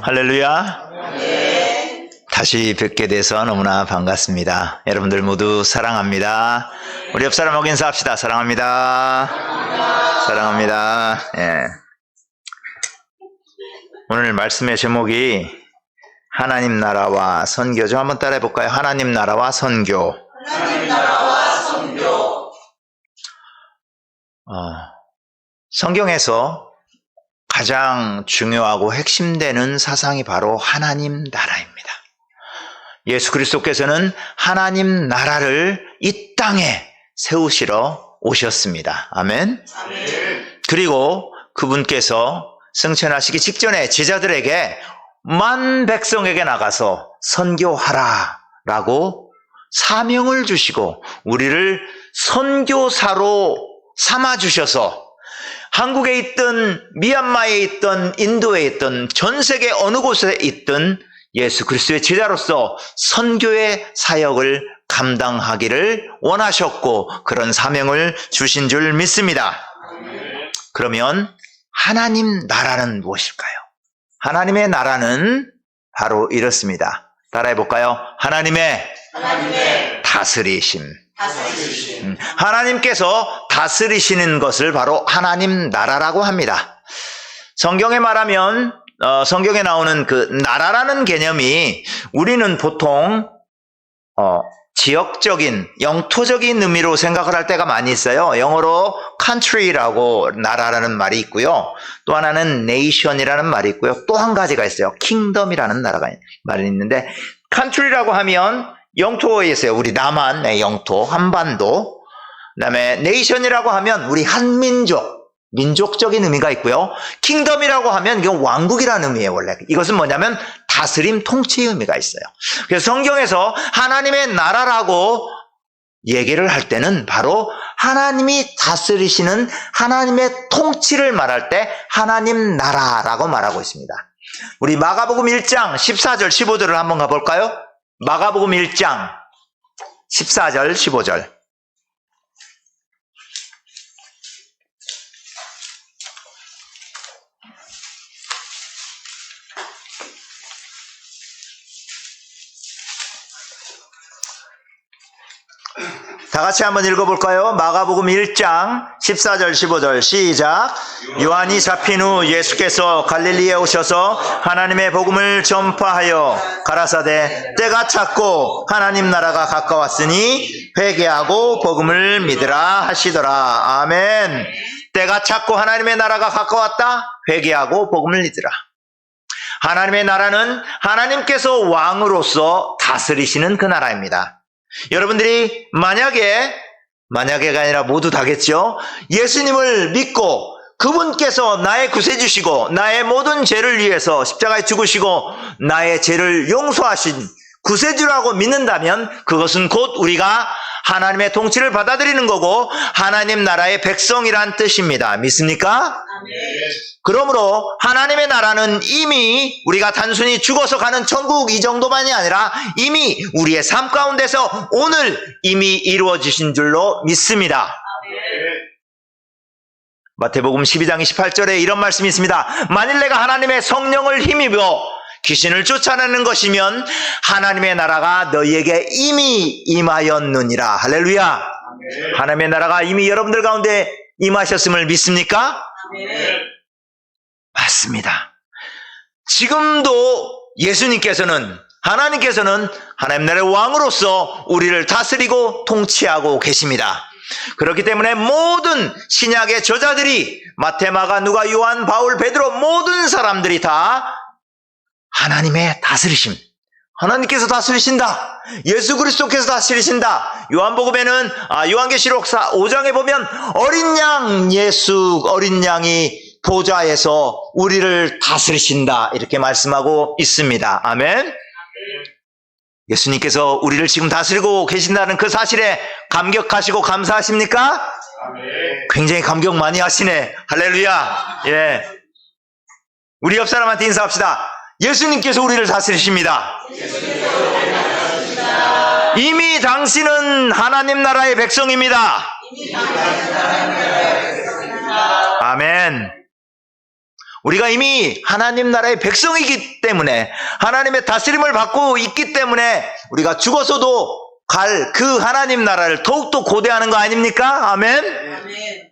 할렐루야. 다시 뵙게 돼서 너무나 반갑습니다. 여러분들 모두 사랑합니다. 우리 옆 사람하고 인사합시다. 사랑합니다. 사랑합니다. 예. 오늘 말씀의 제목이 하나님 나라와 선교죠. 한번 따라해 볼까요? 하나님 나라와 선교. 하나님 나라와 선교. 성경에서 가장 중요하고 핵심되는 사상이 바로 하나님 나라입니다. 예수 그리스도께서는 하나님 나라를 이 땅에 세우시러 오셨습니다. 아멘. 그리고 그분께서 승천하시기 직전에 제자들에게 만 백성에게 나가서 선교하라 라고 사명을 주시고 우리를 선교사로 삼아주셔서 한국에 있든 미얀마에 있든 인도에 있든 전 세계 어느 곳에 있든 예수 그리스도의 제자로서 선교의 사역을 감당하기를 원하셨고 그런 사명을 주신 줄 믿습니다. 그러면 하나님 나라는 무엇일까요? 하나님의 나라는 바로 이렇습니다. 따라해 볼까요? 하나님의 다스리심. 하나님께서 다스리시는 것을 바로 하나님 나라라고 합니다. 성경에 말하면 성경에 나오는 그 나라라는 개념이 우리는 보통 지역적인 영토적인 의미로 생각을 할 때가 많이 있어요. 영어로 country라고 나라라는 말이 있고요. 또 하나는 nation이라는 말이 있고요. 또 한 가지가 있어요. kingdom이라는 말이 있는데 country라고 하면 영토에 있어요. 우리 남한의 영토, 한반도. 그다음에 nation이라고 하면 우리 한민족, 민족적인 의미가 있고요. 킹덤이라고 하면 이건 왕국이라는 의미예요, 원래. 이것은 뭐냐면 다스림, 통치의 의미가 있어요. 그래서 성경에서 하나님의 나라라고 얘기를 할 때는 바로 하나님이 다스리시는 하나님의 통치를 말할 때 하나님 나라라고 말하고 있습니다. 우리 마가복음 1장 14절, 15절을 한번 가볼까요? 마가복음 1장 14절, 15절. 다 같이 한번 읽어볼까요? 마가복음 1장 14절 15절 시작. 요한이 잡힌 후 예수께서 갈릴리에 오셔서 하나님의 복음을 전파하여 가라사대 때가 찼고 하나님 나라가 가까웠으니 회개하고 복음을 믿으라 하시더라. 아멘. 때가 찼고 하나님의 나라가 가까웠다. 회개하고 복음을 믿으라. 하나님의 나라는 하나님께서 왕으로서 다스리시는 그 나라입니다. 여러분들이 만약에가 아니라 모두 다겠죠. 예수님을 믿고 그분께서 나의 구세주시고 나의 모든 죄를 위해서 십자가에 죽으시고 나의 죄를 용서하신 구세주라고 믿는다면 그것은 곧 우리가 하나님의 통치를 받아들이는 거고 하나님 나라의 백성이란 뜻입니다. 믿습니까? 그러므로 하나님의 나라는 이미 우리가 단순히 죽어서 가는 천국 이 정도만이 아니라 이미 우리의 삶 가운데서 오늘 이미 이루어지신 줄로 믿습니다. 마태복음 12장 28절에 이런 말씀이 있습니다. 만일 내가 하나님의 성령을 힘입어 귀신을 쫓아내는 것이면 하나님의 나라가 너희에게 이미 임하였느니라. 할렐루야. 하나님의 나라가 이미 여러분들 가운데 임하셨음을 믿습니까? 맞습니다. 지금도 예수님께서는 하나님께서는 하나님 나라의 왕으로서 우리를 다스리고 통치하고 계십니다. 그렇기 때문에 모든 신약의 저자들이 마태, 마가, 누가, 요한, 바울, 베드로 모든 사람들이 다 하나님의 다스리심, 하나님께서 다스리신다. 예수 그리스도께서 다스리신다. 요한복음에는 요한계시록 5장에 보면 어린 양이 보좌에서 우리를 다스리신다 이렇게 말씀하고 있습니다. 아멘. 예수님께서 우리를 지금 다스리고 계신다는 그 사실에 감격하시고 감사하십니까? 굉장히 감격 많이 하시네. 할렐루야. 예. 우리 옆 사람한테 인사합시다. 예수님께서 우리를 다스리십니다. 이미 당신은 하나님 나라의 백성입니다. 아멘. 우리가 이미 하나님 나라의 백성이기 때문에 하나님의 다스림을 받고 있기 때문에 우리가 죽어서도 갈 그 하나님 나라를 더욱더 고대하는 거 아닙니까? 아멘? 아멘.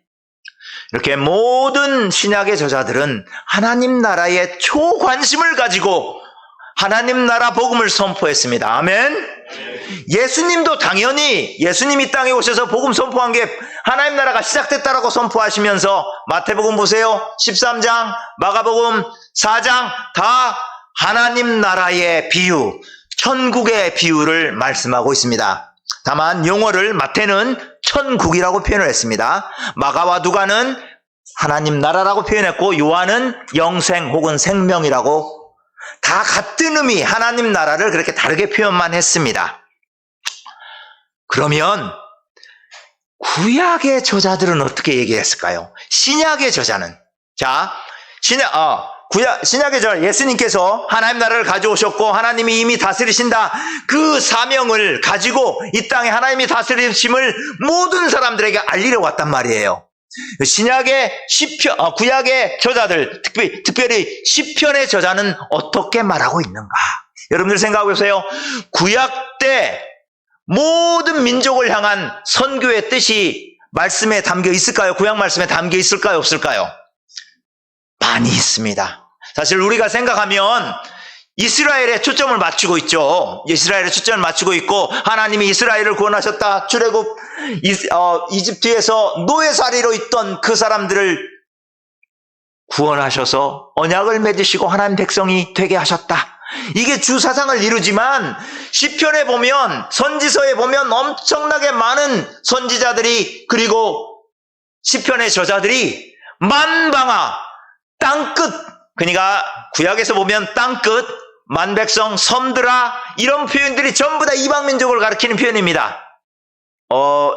이렇게 모든 신약의 저자들은 하나님 나라에 초관심을 가지고 하나님 나라 복음을 선포했습니다. 아멘? 예수님도 당연히 예수님이 땅에 오셔서 복음 선포한 게 하나님 나라가 시작됐다라고 선포하시면서 마태복음 보세요. 13장, 마가복음 4장 다 하나님 나라의 비유, 천국의 비유를 말씀하고 있습니다. 다만 용어를 마태는 천국이라고 표현을 했습니다. 마가와 누가는 하나님 나라라고 표현했고 요한은 영생 혹은 생명이라고 다 같은 의미 하나님 나라를 그렇게 다르게 표현만 했습니다. 그러면 구약의 저자들은 어떻게 얘기했을까요? 신약의 저자는 신약의 저자 예수님께서 하나님 나라를 가져오셨고 하나님이 이미 다스리신다 그 사명을 가지고 이 땅에 하나님이 다스리심을 모든 사람들에게 알리려고 왔단 말이에요. 구약의 저자들, 특별히 시편의 저자는 어떻게 말하고 있는가? 여러분들 생각해 보세요. 구약 때 모든 민족을 향한 선교의 뜻이 말씀에 담겨 있을까요? 구약 말씀에 담겨 있을까요? 없을까요? 많이 있습니다. 사실 우리가 생각하면 이스라엘에 초점을 맞추고 있죠. 이스라엘에 초점을 맞추고 있고 하나님이 이스라엘을 구원하셨다. 출애굽 이집트에서 노예살이로 있던 그 사람들을 구원하셔서 언약을 맺으시고 하나님 백성이 되게 하셨다. 이게 주 사상을 이루지만 시편에 보면 선지서에 보면 엄청나게 많은 선지자들이 그리고 시편의 저자들이 만방아 땅끝 그러니까 구약에서 보면 땅끝 만백성 섬들아 이런 표현들이 전부 다 이방민족을 가리키는 표현입니다.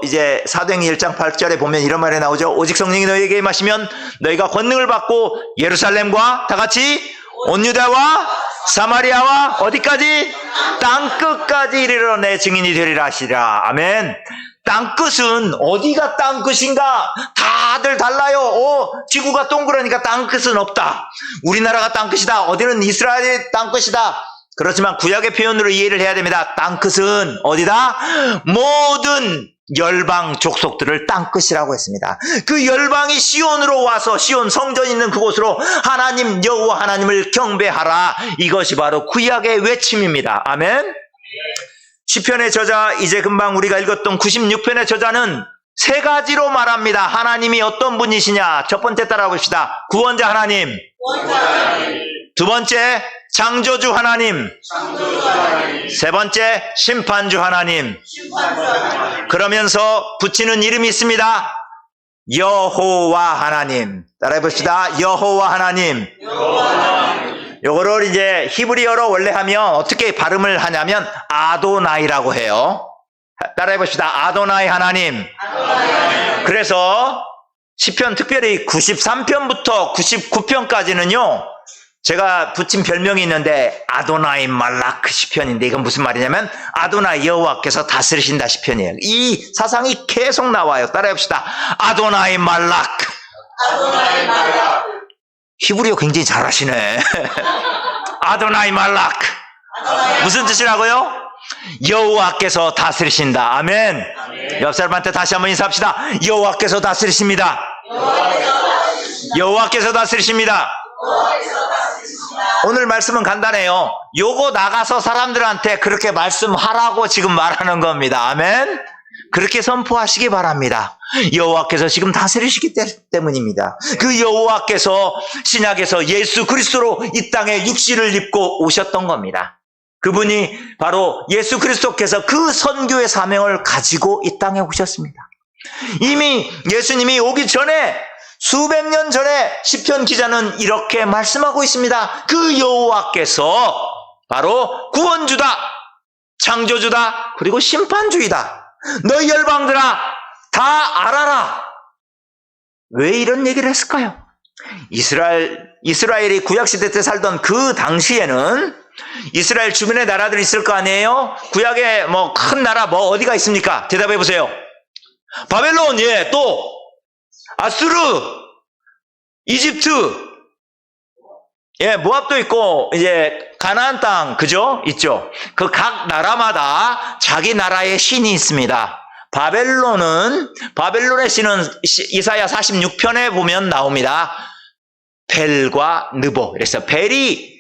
이제 사도행전 1장 8절에 보면 이런 말이 나오죠. 오직 성령이 너희에게 임하시면 너희가 권능을 받고 예루살렘과 다 같이 온 유다와 사마리아와 어디까지? 땅끝까지 이르러 내 증인이 되리라 하시라. 아멘. 땅끝은 어디가 땅끝인가? 다들 달라요. 지구가 동그라니까 땅끝은 없다. 우리나라가 땅끝이다. 어디는 이스라엘이 땅끝이다. 그렇지만 구약의 표현으로 이해를 해야 됩니다. 땅끝은 어디다? 모든 열방 족속들을 땅끝이라고 했습니다. 그 열방이 시온으로 와서 시온 성전 있는 그곳으로 하나님 여호와 하나님을 경배하라. 이것이 바로 구약의 외침입니다. 아멘. 시편의 저자 이제 금방 우리가 읽었던 96편의 저자는 세 가지로 말합니다. 하나님이 어떤 분이시냐. 첫 번째 따라 봅시다. 구원자 하나님. 두 번째 창조주 하나님. 세 번째 심판주 하나님. 그러면서 붙이는 이름이 있습니다. 여호와 하나님. 따라해 봅시다. 여호와 하나님. 요거를 이제 히브리어로 원래 하면 어떻게 발음을 하냐면 아도나이라고 해요. 따라해 봅시다. 아도나이 하나님. 그래서 시편 특별히 93편부터 99편까지는요. 제가 붙인 별명이 있는데 아도나이 말라크 시편인데 이건 무슨 말이냐면 아도나이 여호와께서 다스리신다 시편이에요. 이 사상이 계속 나와요. 따라해 봅시다. 아도나이 말라크. 아도나이 말라크. 히브리어 굉장히 잘하시네. 아도나이 말라크. 무슨 뜻이라고요? 여호와께서 다스리신다. 아멘. 옆 사람한테 다시 한번 인사합시다. 여호와께서 다스리십니다. 여호와께서 다스리십니다. 오늘 말씀은 간단해요. 요거 나가서 사람들한테 그렇게 말씀하라고 지금 말하는 겁니다. 아멘. 그렇게 선포하시기 바랍니다. 여호와께서 지금 다스리시기 때문입니다. 그 여호와께서 신약에서 예수 그리스도로 이 땅에 육신을 입고 오셨던 겁니다. 그분이 바로 예수 그리스도께서 그 선교의 사명을 가지고 이 땅에 오셨습니다. 이미 예수님이 오기 전에 수백 년 전에 시편 기자는 이렇게 말씀하고 있습니다. 그 여호와께서 바로 구원주다, 창조주다, 그리고 심판주이다. 너희 열방들아 다 알아라. 왜 이런 얘기를 했을까요? 이스라엘이 구약시대 때 살던 그 당시에는 이스라엘 주변의 나라들이 있을 거 아니에요? 구약에 뭐 큰 나라 뭐 어디가 있습니까? 대답해 보세요. 바벨론, 또 아수르, 이집트, 예, 모압도 있고 이제 가나안 땅 그죠? 있죠. 그 각 나라마다 자기 나라의 신이 있습니다. 바벨론의 신은 이사야 46편에 보면 나옵니다. 벨과 느보. 그래서 벨이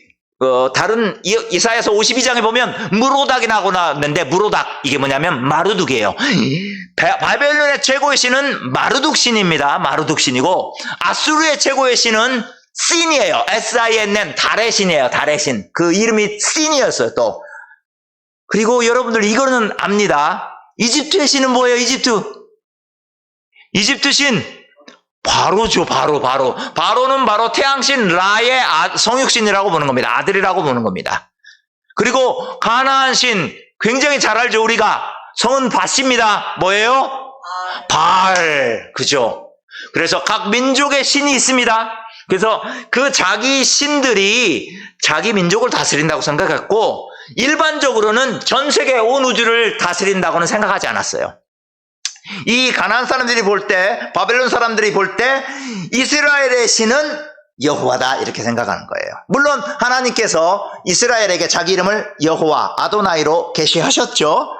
다른 이사야서 52장에 보면 무로닥이 나오는데 무로닥 이게 뭐냐면 마르둑이에요. 바벨론의 최고의 신은 마르둑 신입니다. 마르둑 신이고 아수르의 최고의 신은 신이에요. SINN 달의 신이에요. 달의 신. 그 이름이 신이었어요. 또 그리고 여러분들 이거는 압니다. 이집트의 신은 뭐예요? 이집트 신 바로죠. 바로는 바로 태양신 라의 성육신이라고 보는 겁니다. 아들이라고 보는 겁니다. 그리고 가나안 신 굉장히 잘 알죠. 우리가 성은 밧입니다. 뭐예요? 바알. 그죠? 그래서 각 민족의 신이 있습니다. 그래서 그 자기 신들이 자기 민족을 다스린다고 생각했고 일반적으로는 전 세계 온 우주를 다스린다고는 생각하지 않았어요. 이 가나안 사람들이 볼 때, 바벨론 사람들이 볼 때 이스라엘의 신은 여호와다 이렇게 생각하는 거예요. 물론 하나님께서 이스라엘에게 자기 이름을 여호와 아도나이로 계시하셨죠.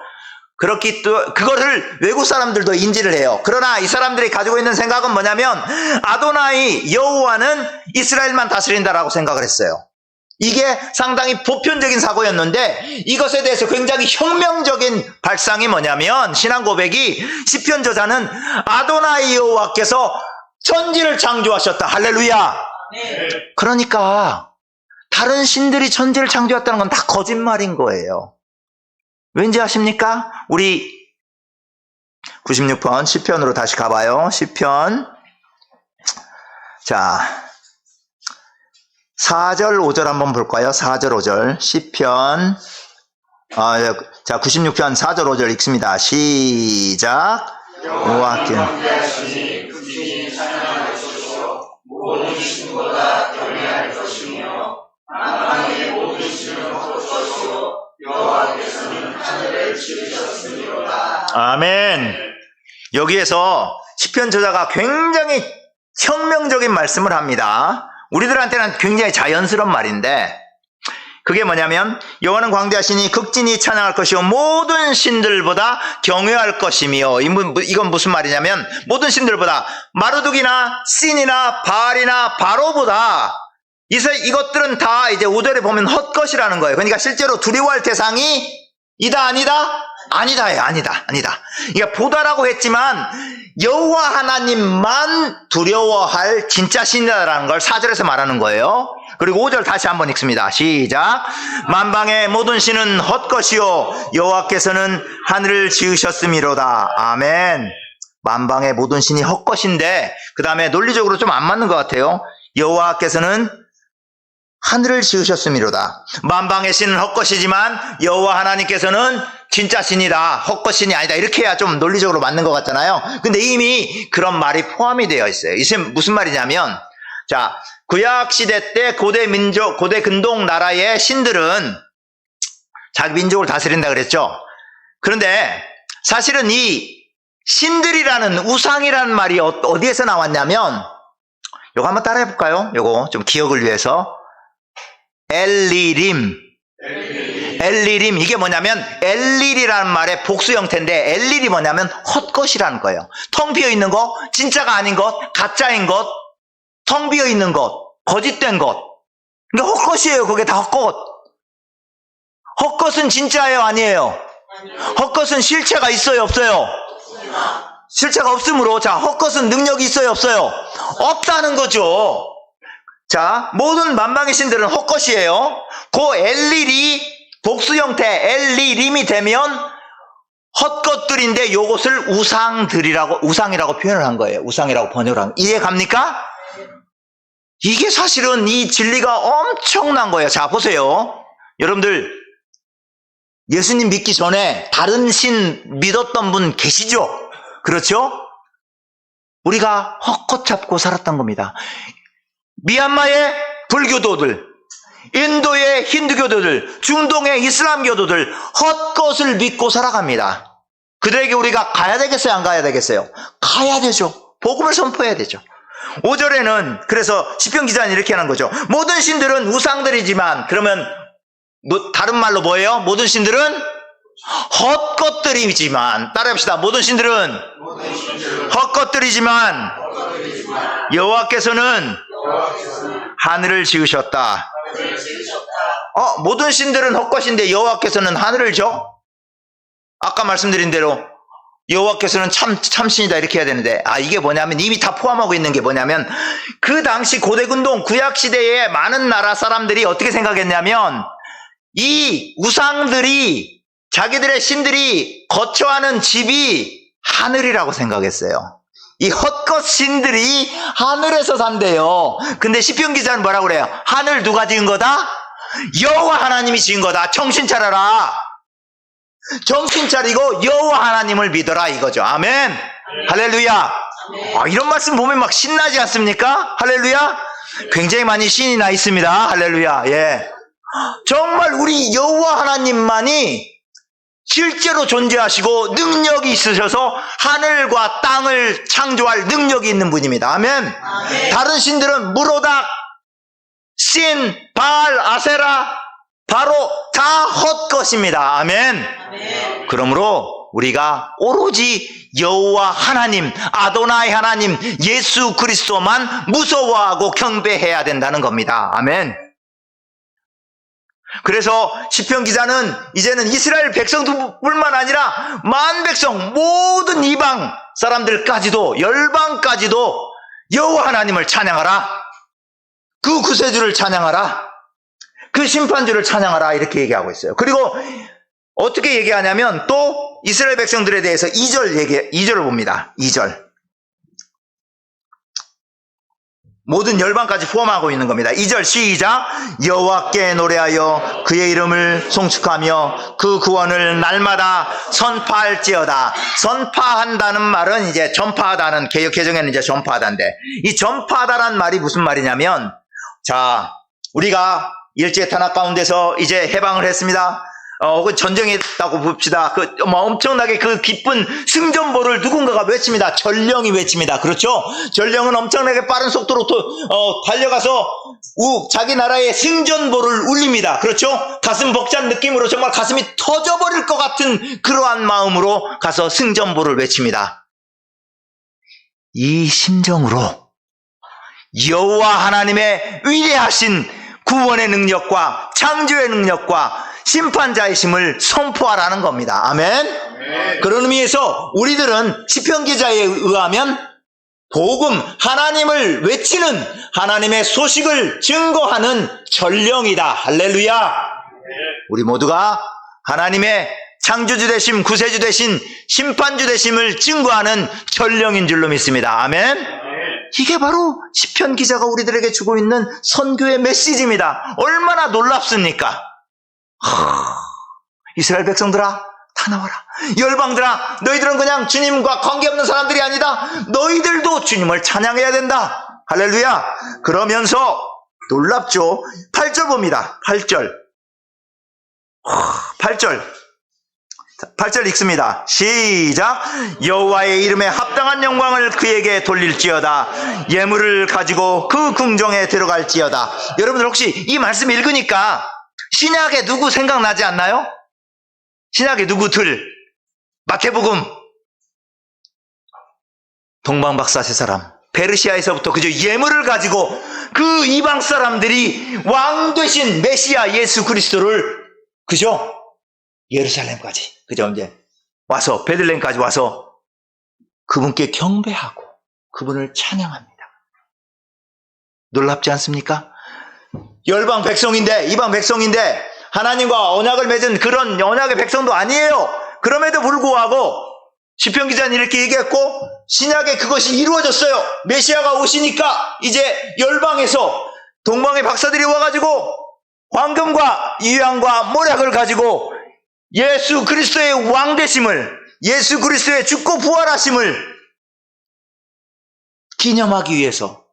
그거를 외국 사람들도 인지를 해요. 그러나 이 사람들이 가지고 있는 생각은 뭐냐면 아도나이 여호와는 이스라엘만 다스린다라고 생각을 했어요. 이게 상당히 보편적인 사고였는데 이것에 대해서 굉장히 혁명적인 발상이 뭐냐면 신앙 고백이 시편 저자는 아도나이 여호와께서 천지를 창조하셨다. 할렐루야. 네. 그러니까 다른 신들이 천지를 창조했다는 건 다 거짓말인 거예요. 왠지 아십니까? 우리 96편 시편으로 다시 가봐요. 시편. 자, 4절 5절 한번 볼까요? 4절 5절 시편. 자, 96편 4절 5절 읽습니다. 시작. 여호와께 그분이 찬양할 것이요 모든 신보다 경외할 것이며 만방의 모든 신을 헛것이요 여호와께서는 하늘을 지으셨으리로다. 아멘. 여기에서 시편 저자가 굉장히 혁명적인 말씀을 합니다. 우리들한테는 굉장히 자연스러운 말인데 그게 뭐냐면 여호와는 광대하시니 극진히 찬양할 것이요 모든 신들보다 경외할 것이며 이건 무슨 말이냐면 모든 신들보다 마르둑이나 신이나 바알이나 바로보다 이것들은 다 이제 5절에 보면 헛것이라는 거예요. 그러니까 실제로 두려워할 대상이 이다 아니다? 아니다. 그러니까 보다라고 했지만 여호와 하나님만 두려워할 진짜 신이다라는 걸 4절에서 말하는 거예요. 그리고 5절 다시 한번 읽습니다. 시작. 만방의 모든 신은 헛것이요 여호와께서는 하늘을 지으셨음이로다. 아멘. 만방의 모든 신이 헛것인데 그 다음에 논리적으로 좀 안 맞는 것 같아요. 여호와께서는 하늘을 지으셨음이로다. 만방의 신은 헛것이지만 여호와 하나님께서는 진짜 신이다. 헛것신이 아니다. 이렇게 해야 좀 논리적으로 맞는 것 같잖아요. 근데 이미 그런 말이 포함이 되어 있어요. 이게 무슨 말이냐면 자, 구약 시대 때 고대 근동 나라의 신들은 자기 민족을 다스린다 그랬죠. 그런데 사실은 이 신들이라는 우상이라는 말이 어디에서 나왔냐면 요거 한번 따라해 볼까요? 요거 좀 기억을 위해서. 엘리림 이게 뭐냐면 엘릴이라는 말의 복수 형태인데 엘릴이 뭐냐면 헛것이라는 거예요. 텅 비어 있는 것, 진짜가 아닌 것, 가짜인 것, 텅 비어 있는 것, 거짓된 것. 그러니까 헛것이에요. 그게 다 헛것. 헛것은 진짜예요, 아니에요? 헛것은 실체가 있어요, 없어요? 실체가 없으므로 자, 헛것은 능력이 있어요, 없어요? 없다는 거죠. 자, 모든 만방의 신들은 헛것이에요. 그 엘릴이 복수 형태 엘리림이 되면 헛것들인데 요것을 우상이라고 표현을 한 거예요. 우상이라고 번역을 한 거예요. 이해 갑니까? 이게 사실은 이 진리가 엄청난 거예요. 자, 보세요. 여러분들 예수님 믿기 전에 다른 신 믿었던 분 계시죠? 그렇죠? 우리가 헛것 잡고 살았던 겁니다. 미얀마의 불교도들, 인도의 힌두교도들, 중동의 이슬람교도들 헛것을 믿고 살아갑니다. 그들에게 우리가 가야 되겠어요? 안 가야 되겠어요? 가야 되죠. 복음을 선포해야 되죠. 5절에는 그래서 시편 기자는 이렇게 하는 거죠. 모든 신들은 우상들이지만, 그러면 다른 말로 뭐예요? 모든 신들은 헛것들이지만, 따라합시다. 모든 신들은 헛것들이지만 여호와께서는 하늘을 지으셨다. 모든 신들은 헛것인데 여호와께서는 하늘을 져? 아까 말씀드린 대로 여호와께서는 참신이다 이렇게 해야 되는데, 이게 뭐냐면 이미 다 포함하고 있는 게 뭐냐면, 그 당시 고대근동 구약시대에 많은 나라 사람들이 어떻게 생각했냐면, 이 우상들이, 자기들의 신들이 거처하는 집이 하늘이라고 생각했어요. 이 헛것 신들이 하늘에서 산대요. 근데 시편 기자는 뭐라고 그래요? 하늘 누가 지은 거다? 여호와 하나님이 지은 거다. 정신 차려라. 정신 차리고 여호와 하나님을 믿어라 이거죠. 아멘. 할렐루야. 이런 말씀 보면 막 신나지 않습니까? 할렐루야. 굉장히 많이 신이 나 있습니다. 할렐루야. 예. 정말 우리 여호와 하나님만이 실제로 존재하시고 능력이 있으셔서 하늘과 땅을 창조할 능력이 있는 분입니다. 아멘. 다른 신들은 무로닥, 신, 바알, 아세라 바로 다 헛것입니다. 아멘. 그러므로 우리가 오로지 여호와 하나님, 아도나이 하나님, 예수 그리스도만 무서워하고 경배해야 된다는 겁니다. 아멘. 그래서 시편 기자는 이제는 이스라엘 백성뿐만 아니라 만 백성, 모든 이방 사람들까지도, 열방까지도 여호와 하나님을 찬양하라, 그 구세주를 찬양하라, 그 심판주를 찬양하라 이렇게 얘기하고 있어요. 그리고 어떻게 얘기하냐면 또 이스라엘 백성들에 대해서 2절을 봅니다. 2절. 모든 열방까지 포함하고 있는 겁니다. 2절 시작. 여호와께 노래하여 그의 이름을 송축하며 그 구원을 날마다 선파할지어다. 선파한다는 말은 이제 전파하다는, 개역 개정에는 이제 전파하다인데, 이 전파하다란 말이 무슨 말이냐면, 자, 우리가 일제 탄압 가운데서 이제 해방을 했습니다. 혹은 전쟁했다고 봅시다. 엄청나게 그 기쁜 승전보를 누군가가 외칩니다. 전령이 외칩니다. 그렇죠? 전령은 엄청나게 빠른 속도로 달려가서 자기 나라의 승전보를 울립니다. 그렇죠? 가슴 벅찬 느낌으로 정말 가슴이 터져버릴 것 같은 그러한 마음으로 가서 승전보를 외칩니다. 이 심정으로 여호와 하나님의 위대하신 구원의 능력과 창조의 능력과 심판자이심을 선포하라는 겁니다. 아멘. 그런 의미에서 우리들은 시편 기자에 의하면 복음, 하나님을 외치는, 하나님의 소식을 증거하는 전령이다. 할렐루야. 우리 모두가 하나님의 창조주 되심, 구세주 되신, 심판주 되심을 증거하는 전령인 줄로 믿습니다. 아멘. 이게 바로 시편 기자가 우리들에게 주고 있는 선교의 메시지입니다. 얼마나 놀랍습니까? 이스라엘 백성들아, 다 나와라. 열방들아, 너희들은 그냥 주님과 관계없는 사람들이 아니다. 너희들도 주님을 찬양해야 된다. 할렐루야. 그러면서 놀랍죠. 8절 봅니다. 8절 읽습니다. 시작. 여호와의 이름에 합당한 영광을 그에게 돌릴지어다. 예물을 가지고 그 궁정에 들어갈지어다. 여러분들 혹시 이 말씀 읽으니까 신약에 누구 생각나지 않나요? 신약에 누구들? 마태복음, 동방박사 세 사람, 페르시아에서부터 그저 예물을 가지고 그 이방 사람들이 왕 되신 메시아 예수 그리스도를 그저 예루살렘까지, 그저 이제 와서 베들레헴까지 와서 그분께 경배하고 그분을 찬양합니다. 놀랍지 않습니까? 열방 백성인데, 이방 백성인데 하나님과 언약을 맺은 그런 언약의 백성도 아니에요. 그럼에도 불구하고 시편 기자는 이렇게 얘기했고, 신약에 그것이 이루어졌어요. 메시아가 오시니까 이제 열방에서 동방의 박사들이 와가지고 황금과 유향과 모략을 가지고 예수 그리스도의 왕되심을, 예수 그리스도의 죽고 부활하심을 기념하기 위해서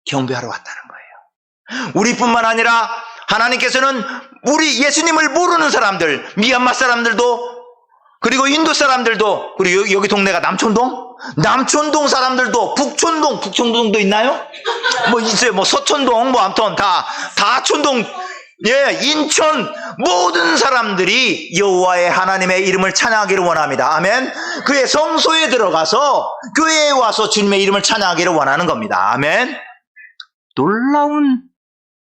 경배하러 왔다는 거예요. 우리뿐만 아니라 하나님께서는 우리 예수님을 모르는 사람들, 미얀마 사람들도, 그리고 인도 사람들도, 그리고 여기 동네가 남촌동? 남촌동 사람들도 북촌동도 있나요? 뭐 있어요. 뭐 서촌동, 뭐 아무튼 다촌동, 예, 인천 모든 사람들이 여호와의 하나님의 이름을 찬양하기를 원합니다. 아멘. 그의 성소에 들어가서 교회에 와서 주님의 이름을 찬양하기를 원하는 겁니다. 아멘. 놀라운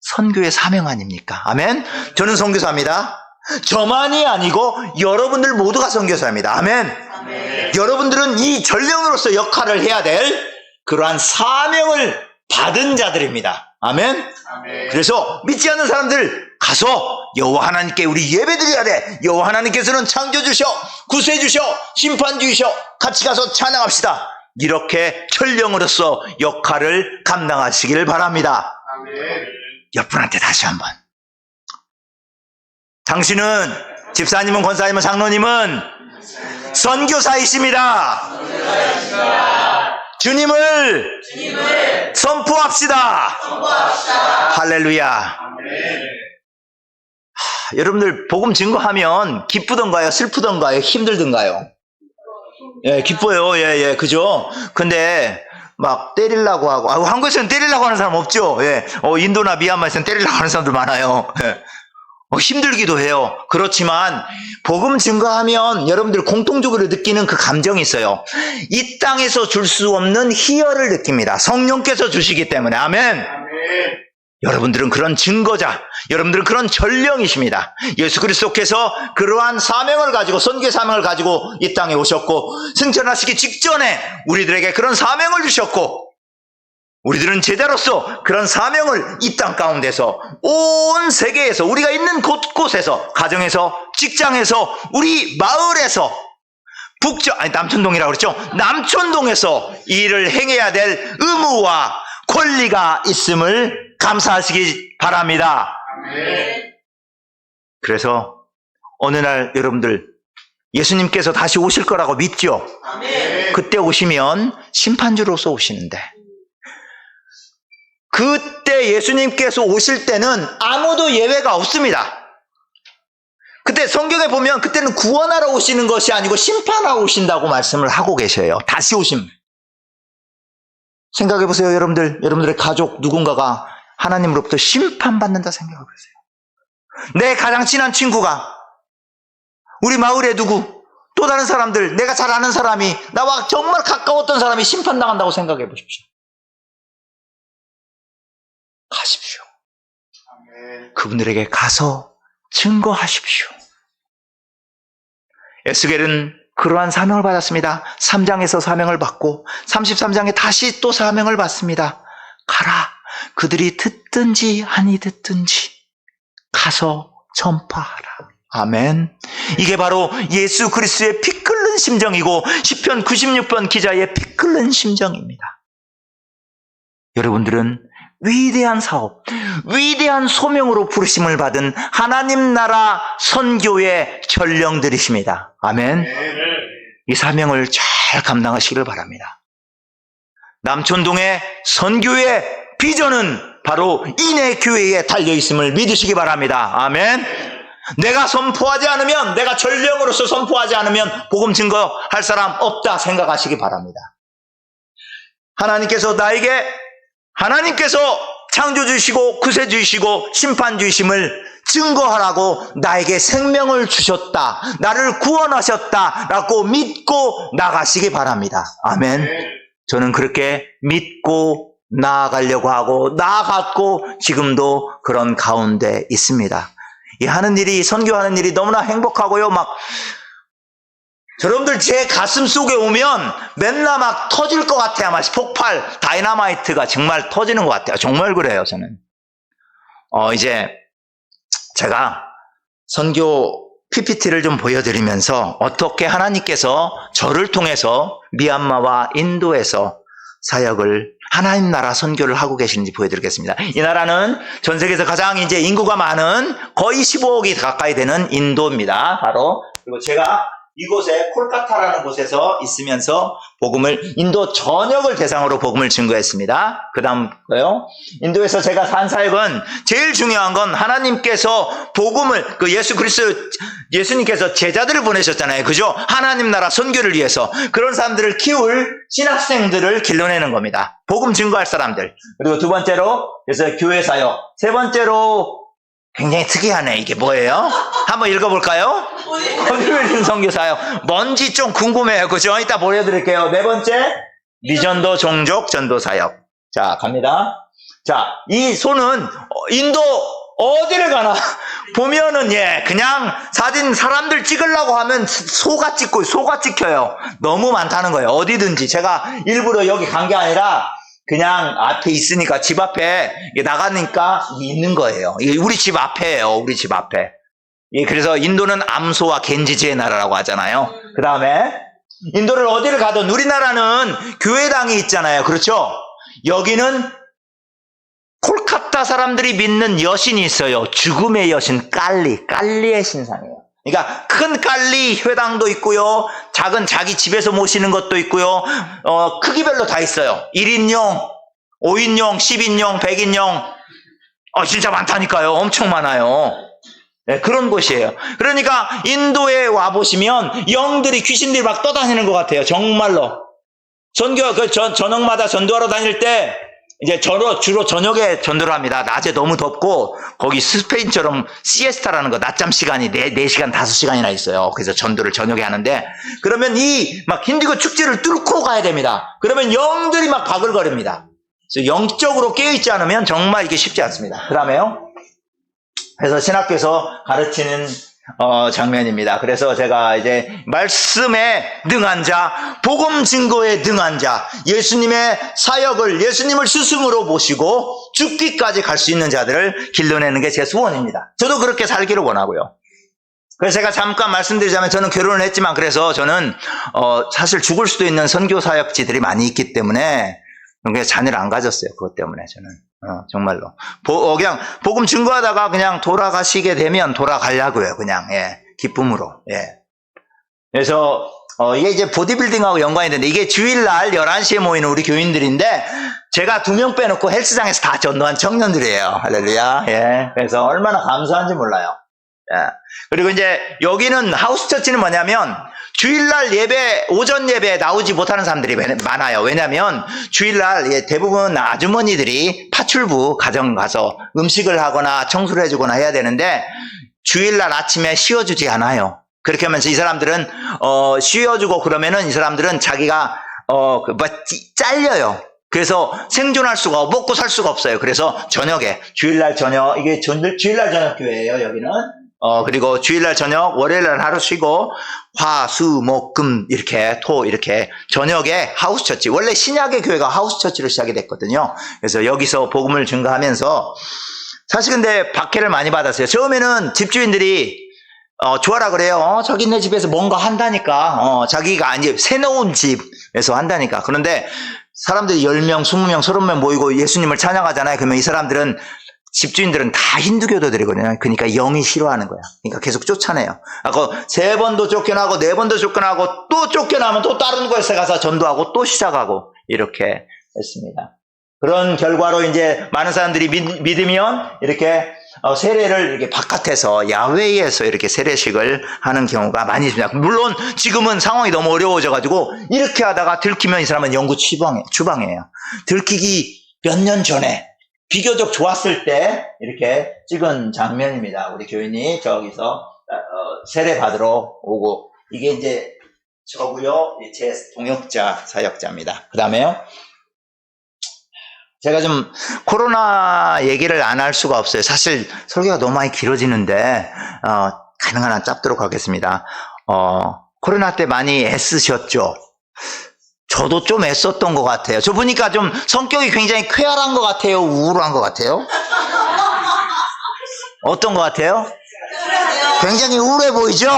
선교의 사명 아닙니까? 아멘. 저는 선교사입니다. 저만이 아니고 여러분들 모두가 선교사입니다. 아멘. 아멘. 여러분들은 이 전령으로서 역할을 해야 될 그러한 사명을 받은 자들입니다. 아멘. 아멘. 그래서 믿지 않는 사람들 가서 여호와 하나님께 우리 예배드려야 돼. 여호와 하나님께서는 창조주셔, 구세주셔, 심판주이셔. 같이 가서 찬양합시다. 이렇게 전령으로서 역할을 감당하시기를 바랍니다. 아멘. 옆분한테 다시 한번. 당신은, 집사님은, 권사님은, 장로님은 선교사이십니다. 주님을 선포합시다. 할렐루야. 여러분들 복음 증거하면 기쁘던가요? 슬프던가요? 힘들던가요? 예, 기뻐요. 예, 그죠? 근데 막 때리려고 하고, 한국에서는 때리려고 하는 사람 없죠? 예, 인도나 미얀마에서는 때리려고 하는 사람들 많아요. 예. 힘들기도 해요. 그렇지만 복음 증거하면 여러분들 공통적으로 느끼는 그 감정이 있어요. 이 땅에서 줄 수 없는 희열을 느낍니다. 성령께서 주시기 때문에. 아멘. 아멘. 여러분들은 그런 증거자, 여러분들은 그런 전령이십니다. 예수 그리스도께서 그러한 사명을 가지고, 선교의 사명을 가지고 이 땅에 오셨고, 승천하시기 직전에 우리들에게 그런 사명을 주셨고, 우리들은 제자로서 그런 사명을 이 땅 가운데서, 온 세계에서, 우리가 있는 곳곳에서, 가정에서, 직장에서, 우리 마을에서, 남촌동이라고 그랬죠? 남촌동에서 이 일을 행해야 될 의무와 권리가 있음을 감사하시기 바랍니다. 아멘. 그래서 어느 날 여러분들 예수님께서 다시 오실 거라고 믿죠? 아멘. 그때 오시면 심판주로서 오시는데, 그때 예수님께서 오실 때는 아무도 예외가 없습니다. 그때 성경에 보면 그때는 구원하러 오시는 것이 아니고 심판하러 오신다고 말씀을 하고 계셔요. 다시 오심. 생각해 보세요. 여러분들의 가족 누군가가 하나님으로부터 심판받는다 생각해 보세요. 내 가장 친한 친구가, 우리 마을에 누구, 또 다른 사람들, 내가 잘 아는 사람이, 나와 정말 가까웠던 사람이 심판당한다고 생각해 보십시오. 가십시오. 아멘. 그분들에게 가서 증거하십시오. 에스겔은 그러한 사명을 받았습니다. 3장에서 사명을 받고 33장에 다시 또 사명을 받습니다. 가라. 그들이 듣든지 아니 듣든지 가서 전파하라. 아멘. 이게 바로 예수 그리스도의 피 끓는 심정이고 시편 96편 기자의 피 끓는 심정입니다. 여러분들은 위대한 사업, 위대한 소명으로 부르심을 받은 하나님 나라 선교의 전령들이십니다. 아멘. 이 사명을 잘 감당하시기를 바랍니다. 남촌동의 선교의 비전은 바로 이내 교회에 달려있음을 믿으시기 바랍니다. 아멘. 내가 선포하지 않으면, 내가 전령으로서 선포하지 않으면 복음 증거할 사람 없다 생각하시기 바랍니다. 하나님께서 창조주시고 구세주이시고 심판주이심을 증거하라고 나에게 생명을 주셨다, 나를 구원하셨다라고 믿고 나가시기 바랍니다. 아멘. 저는 그렇게 믿고 나아가려고 하고 나아갔고 지금도 그런 가운데 있습니다. 이 하는 일이, 선교하는 일이 너무나 행복하고요. 여러분들 제 가슴 속에 오면 맨날 막 터질 것 같아요. 막 폭발, 다이너마이트가 정말 터지는 것 같아요. 정말 그래요, 저는. 이제 제가 선교 PPT를 좀 보여드리면서 어떻게 하나님께서 저를 통해서 미얀마와 인도에서 사역을, 하나님 나라 선교를 하고 계시는지 보여드리겠습니다. 이 나라는 전 세계에서 가장 이제 인구가 많은 거의 15억이 가까이 되는 인도입니다. 바로. 그리고 제가 이곳에 콜카타라는 곳에서 있으면서 인도 전역을 대상으로 복음을 증거했습니다. 그 다음 거요. 인도에서 제가 산 사역은 제일 중요한 건 하나님께서 복음을, 예수님께서 제자들을 보내셨잖아요. 그죠? 하나님 나라 선교를 위해서 그런 사람들을 키울 신학생들을 길러내는 겁니다. 복음 증거할 사람들. 그리고 두 번째로, 그래서 교회 사역. 세 번째로, 굉장히 특이하네. 이게 뭐예요? 한번 읽어볼까요? 컨트롤링 선교사역. 뭔지 좀 궁금해요. 그죠? 이따 보여드릴게요. 네 번째, 미전도 종족 전도 사역. 자, 갑니다. 자, 이 소는 인도 어디를 가나 보면은 그냥 사진 사람들 찍으려고 하면 소가 찍혀요. 너무 많다는 거예요. 어디든지. 제가 일부러 여기 간 게 아니라 그냥 앞에 있으니까, 집 앞에 나가니까 있는 거예요. 이게 우리 집 앞에예요. 우리 집 앞에. 그래서 인도는 암소와 겐지지의 나라라고 하잖아요. 그 다음에 인도를 어디를 가든 우리나라는 교회당이 있잖아요. 그렇죠? 여기는 콜카타 사람들이 믿는 여신이 있어요. 죽음의 여신 깔리의 신상이에요. 그러니까 큰 깔리 회당도 있고요. 작은 자기 집에서 모시는 것도 있고요. 크기별로 다 있어요. 1인용, 5인용, 10인용, 100인용. 진짜 많다니까요. 엄청 많아요. 네, 그런 곳이에요. 그러니까 인도에 와보시면 영들이, 귀신들이 막 떠다니는 것 같아요. 정말로. 저녁마다 전도하러 다닐 때 이제 주로 저녁에 전도를 합니다. 낮에 너무 덥고, 거기 스페인처럼 시에스타라는 거, 낮잠 시간이 4시간, 5시간이나 있어요. 그래서 전도를 저녁에 하는데, 그러면 막 힌두교 축제를 뚫고 가야 됩니다. 그러면 영들이 막 가글거립니다. 그래서 영적으로 깨어있지 않으면 정말 이게 쉽지 않습니다. 그 다음에요. 그래서 신학교에서 가르치는 장면입니다. 그래서 제가 이제 말씀에 능한 자, 복음 증거에 능한 자, 예수님의 사역을, 예수님을 스승으로 모시고 죽기까지 갈 수 있는 자들을 길러내는 게 제 소원입니다. 저도 그렇게 살기를 원하고요. 그래서 제가 잠깐 말씀드리자면, 저는 결혼을 했지만, 그래서 저는 사실 죽을 수도 있는 선교 사역지들이 많이 있기 때문에 그냥 자녀를 안 가졌어요. 그것 때문에 저는. 정말로. 그냥 복음 증거하다가 그냥 돌아가시게 되면 돌아가려고요. 그냥, 기쁨으로. 그래서, 이게 이제 보디빌딩하고 연관이 되는데, 이게 주일날 11시에 모이는 우리 교인들인데, 제가 2명 빼놓고 헬스장에서 다 전도한 청년들이에요. 할렐루야. 그래서 얼마나 감사한지 몰라요. 그리고 이제 여기는 하우스처치는 뭐냐면, 주일날 오전 예배에 나오지 못하는 사람들이 많아요. 왜냐면 주일날 대부분 아주머니들이 파출부 가정 가서 음식을 하거나 청소를 해주거나 해야 되는데, 주일날 아침에 쉬어주지 않아요. 그렇게 하면서 이 사람들은 쉬어주고 그러면은 이 사람들은 자기가 잘려요. 그래서 생존할 수가, 먹고 살 수가 없어요. 그래서 저녁에, 주일날 저녁, 이게 주일날 저녁 교회예요, 여기는. 그리고 주일날 저녁, 월요일날 하루 쉬고, 화, 수, 목, 금, 이렇게, 토, 이렇게, 저녁에 하우스처치. 원래 신약의 교회가 하우스처치로 시작이 됐거든요. 그래서 여기서 복음을 증거하면서, 사실 근데 박해를 많이 받았어요. 처음에는 집주인들이, 좋아라 그래요. 저기 내 집에서 뭔가 한다니까. 자기가 이제 새놓은 집에서 한다니까. 그런데 사람들이 10명, 20명, 30명 모이고 예수님을 찬양하잖아요. 그러면 이 사람들은, 집주인들은 다 힌두교도들이거든요. 그러니까 영이 싫어하는 거야. 그러니까 계속 쫓아내요. 3번도 쫓겨나고 4번도 쫓겨나고 또 쫓겨나면 또 다른 곳에 가서 전도하고 또 시작하고 이렇게 했습니다. 그런 결과로 이제 많은 사람들이 믿으면 이렇게 세례를 이렇게 바깥에서, 야외에서 이렇게 세례식을 하는 경우가 많이 있습니다. 물론 지금은 상황이 너무 어려워져가지고 이렇게 하다가 들키면 이 사람은 영구 추방이에요. 들키기 몇 년 전에 비교적 좋았을 때 이렇게 찍은 장면입니다. 우리 교인이 저기서 세례 받으러 오고, 이게 이제 저고요. 제 동역자 사역자입니다. 그 다음에요. 제가 좀 코로나 얘기를 안 할 수가 없어요. 사실 설교가 너무 많이 길어지는데 가능한 한 짧도록 하겠습니다. 코로나 때 많이 애쓰셨죠? 저도 좀 애썼던 것 같아요. 저 보니까 좀 성격이 굉장히 쾌활한 것 같아요? 우울한 것 같아요? 어떤 것 같아요? 굉장히 우울해 보이죠?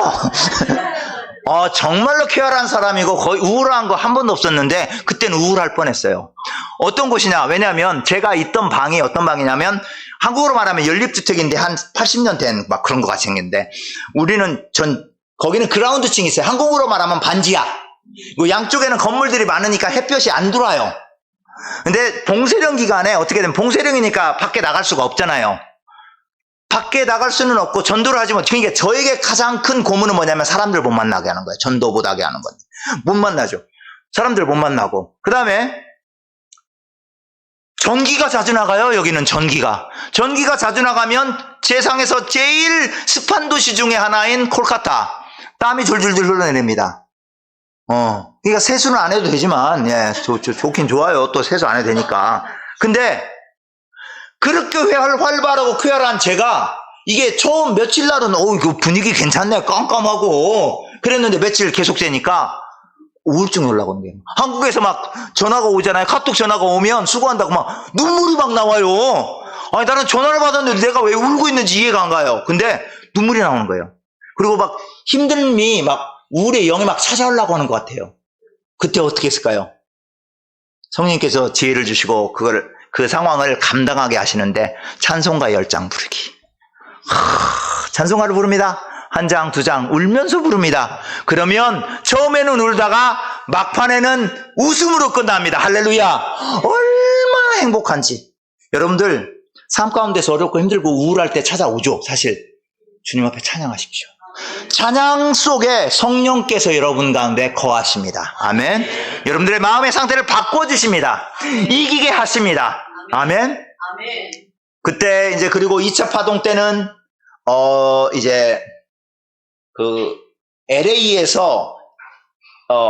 정말로 쾌활한 사람이고 거의 우울한 거 한 번도 없었는데 그때는 우울할 뻔했어요. 어떤 곳이냐? 왜냐하면 제가 있던 방이 어떤 방이냐면, 한국으로 말하면 연립주택인데 한 80년 된 막 그런 거 같이 생겼는데, 우리는 거기는 그라운드층이 있어요. 한국으로 말하면 반지하. 그 양쪽에는 건물들이 많으니까 햇볕이 안 들어와요. 근데 봉쇄령 기간에 어떻게 되면 봉쇄령이니까 밖에 나갈 수가 없잖아요. 밖에 나갈 수는 없고 전도를 하지 못. 그러니까 저에게 가장 큰 고문은 뭐냐면 사람들 못 만나게 하는 거예요. 전도 못 하게 하는 건. 못 만나죠. 사람들 못 만나고. 그 다음에 전기가 자주 나가요. 여기는 전기가 자주 나가면 세상에서 제일 습한 도시 중에 하나인 콜카타 땀이 줄줄줄 흘러내립니다. 그러니까 세수는 안 해도 되지만 예, 좋긴 좋아요. 또 세수 안 해도 되니까. 근데 그렇게 활발하고 쾌활한 제가 이게 처음 며칠 날은 그 분위기 괜찮네 깜깜하고 그랬는데 며칠 계속 되니까 우울증 연락 오는 거예요. 한국에서 막 전화가 오잖아요. 카톡 전화가 오면 수고한다고 막 눈물이 막 나와요. 아니 나는 전화를 받았는데 내가 왜 울고 있는지 이해가 안 가요. 근데 눈물이 나오는 거예요. 그리고 막 힘듦이 막 우울의 영이 막 찾아오려고 하는 것 같아요. 그때 어떻게 했을까요? 성령님께서 지혜를 주시고 그 상황을 감당하게 하시는데 찬송가 10장 부르기. 찬송가를 부릅니다. 1장, 2장 울면서 부릅니다. 그러면 처음에는 울다가 막판에는 웃음으로 끝납니다. 할렐루야. 얼마나 행복한지. 여러분들 삶 가운데서 어렵고 힘들고 우울할 때 찾아오죠. 사실 주님 앞에 찬양하십시오. 찬양 속에 성령께서 여러분 가운데 거하십니다. 아멘. 여러분들의 마음의 상태를 바꿔주십니다. 이기게 하십니다. 아멘. 아멘. 그때 이제 그리고 2차 파동 때는 이제 그 LA에서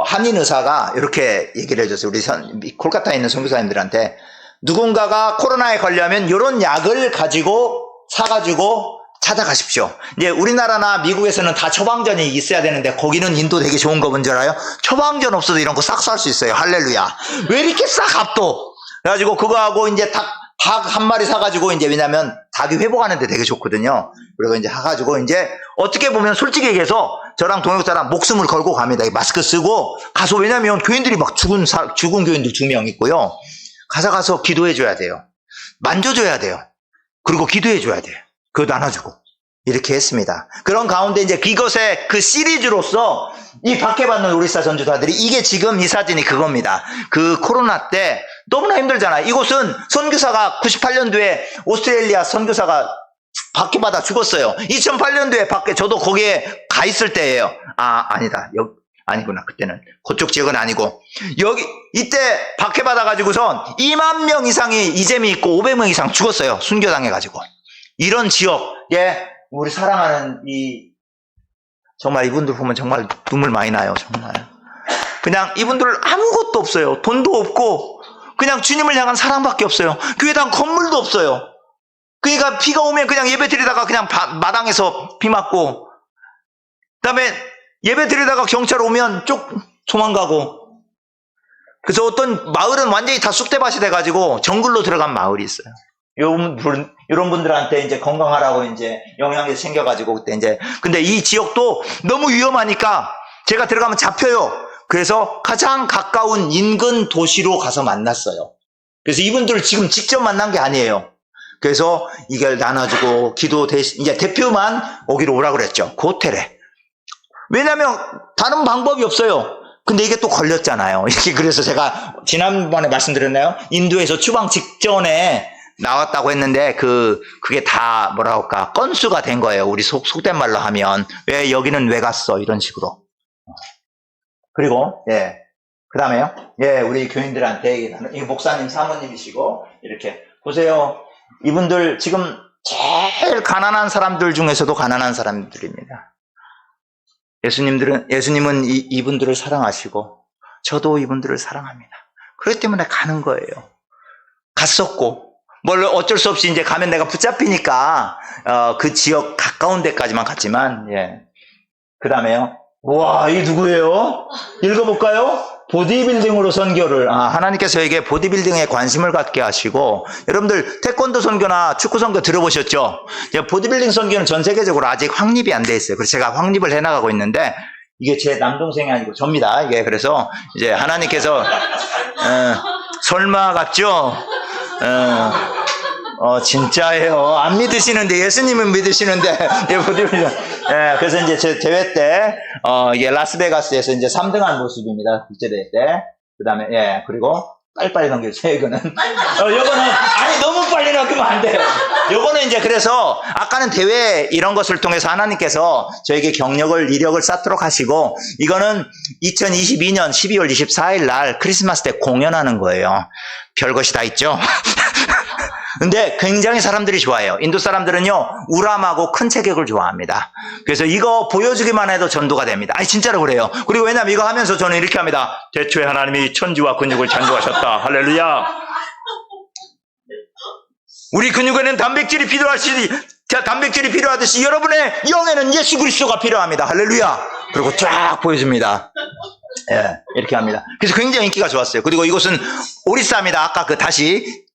한인 의사가 이렇게 얘기를 해줬어요. 우리 콜카타에 있는 선교사님들한테 누군가가 코로나에 걸려면 이런 약을 사가지고 찾아가십시오. 이제 우리나라나 미국에서는 다 처방전이 있어야 되는데 거기는 인도 되게 좋은 거 뭔지 알아요? 처방전 없어도 이런 거 싹 살 수 있어요. 할렐루야. 왜 이렇게 싹 값도? 그래가지고 그거하고 이제 닭 한 마리 사가지고 이제 왜냐면 닭이 회복하는데 되게 좋거든요. 그리고 이제 사가지고 이제 어떻게 보면 솔직히 얘기해서 저랑 동역자랑 목숨을 걸고 갑니다. 마스크 쓰고 가서 왜냐면 교인들이 막 죽은 교인들 2명 있고요. 가서 기도해줘야 돼요. 만져줘야 돼요. 그리고 기도해줘야 돼요. 그거 나눠주고 이렇게 했습니다. 그런 가운데 이제 이것의 그 시리즈로서 이 박해받는 우리사 전도사들이 이게 지금 이 사진이 그겁니다. 그 코로나 때 너무나 힘들잖아요. 이곳은 선교사가 98년도에 오스트레일리아 선교사가 박해받아 죽었어요. 2008년도에 저도 거기에 가 있을 때예요. 아니다. 아니구나. 그때는 그쪽 지역은 아니고 이때 박해받아가지고선 2만 명 이상이 이재미 있고 500명 이상 죽었어요. 순교당해가지고. 이런 지역에 우리 사랑하는 정말 이분들 보면 정말 눈물 많이 나요. 정말 그냥 이분들 아무것도 없어요. 돈도 없고 그냥 주님을 향한 사랑밖에 없어요. 교회당 건물도 없어요. 그러니까 비가 오면 그냥 예배 드리다가 그냥 마당에서 비 맞고 그다음에 예배 드리다가 경찰 오면 쭉 도망가고 그래서 어떤 마을은 완전히 다 쑥대밭이 돼가지고 정글로 들어간 마을이 있어요. 이런 분들한테 이제 건강하라고 이제 영양제 챙겨가지고 그때 이제 근데 이 지역도 너무 위험하니까 제가 들어가면 잡혀요. 그래서 가장 가까운 인근 도시로 가서 만났어요. 그래서 이분들을 지금 직접 만난 게 아니에요. 그래서 이걸 나눠주고 기도 대신 이제 대표만 오기로 오라 그랬죠. 그 호텔에. 왜냐면 다른 방법이 없어요. 근데 이게 또 걸렸잖아요. 이게 그래서 제가 지난번에 말씀드렸나요? 인도에서 추방 직전에 나왔다고 했는데 그게 다 뭐라 할까 건수가 된 거예요. 우리 속된 말로 하면 왜 여기는 왜 갔어 이런 식으로. 그리고 그 다음에요. 우리 교인들한테 이 목사님 사모님이시고 이렇게 보세요. 이분들 지금 제일 가난한 사람들 중에서도 가난한 사람들입니다. 예수님은 이분들을 사랑하시고 저도 이분들을 사랑합니다. 그렇기 때문에 가는 거예요. 갔었고 어쩔 수 없이 이제 가면 내가 붙잡히니까 그 지역 가까운 데까지만 갔지만 그 다음에요. 와, 이게 누구예요? 읽어볼까요? 보디빌딩으로 선교를 하나님께서 저에게 보디빌딩에 관심을 갖게 하시고 여러분들 태권도 선교나 축구 선교 들어보셨죠? 보디빌딩 선교는 전 세계적으로 아직 확립이 안 돼 있어요. 그래서 제가 확립을 해나가고 있는데 이게 제 남동생이 아니고 접니다. 이게 그래서 이제 하나님께서 설마 같죠? 진짜예요. 안 믿으시는데, 예수님은 믿으시는데, 예, 그래서 이제 제 대회 때, 이게 라스베가스에서 이제 3등한 모습입니다. 국제대회 때. 그 다음에, 예, 그리고, 빨리빨리 넘겨주세요, 이거는. 요거는, 아니, 너무 빨리 넘기면 안 돼요. 요거는 이제 그래서, 아까는 대회 이런 것을 통해서 하나님께서 저에게 경력을, 이력을 쌓도록 하시고, 이거는 2022년 12월 24일 날 크리스마스 때 공연하는 거예요. 별것이 다 있죠? 근데 굉장히 사람들이 좋아해요. 인도 사람들은요, 우람하고 큰 체격을 좋아합니다. 그래서 이거 보여주기만 해도 전도가 됩니다. 아니, 진짜로 그래요. 그리고 왜냐면 이거 하면서 저는 이렇게 합니다. 대초에 하나님이 천지와 근육을 창조하셨다. 할렐루야. 우리 근육에는 단백질이 필요하듯이 여러분의 영에는 예수 그리스도가 필요합니다. 할렐루야. 그리고 쫙 보여줍니다. 예, 이렇게 합니다. 그래서 굉장히 인기가 좋았어요. 그리고 이곳은 오리사입니다. 아까 다시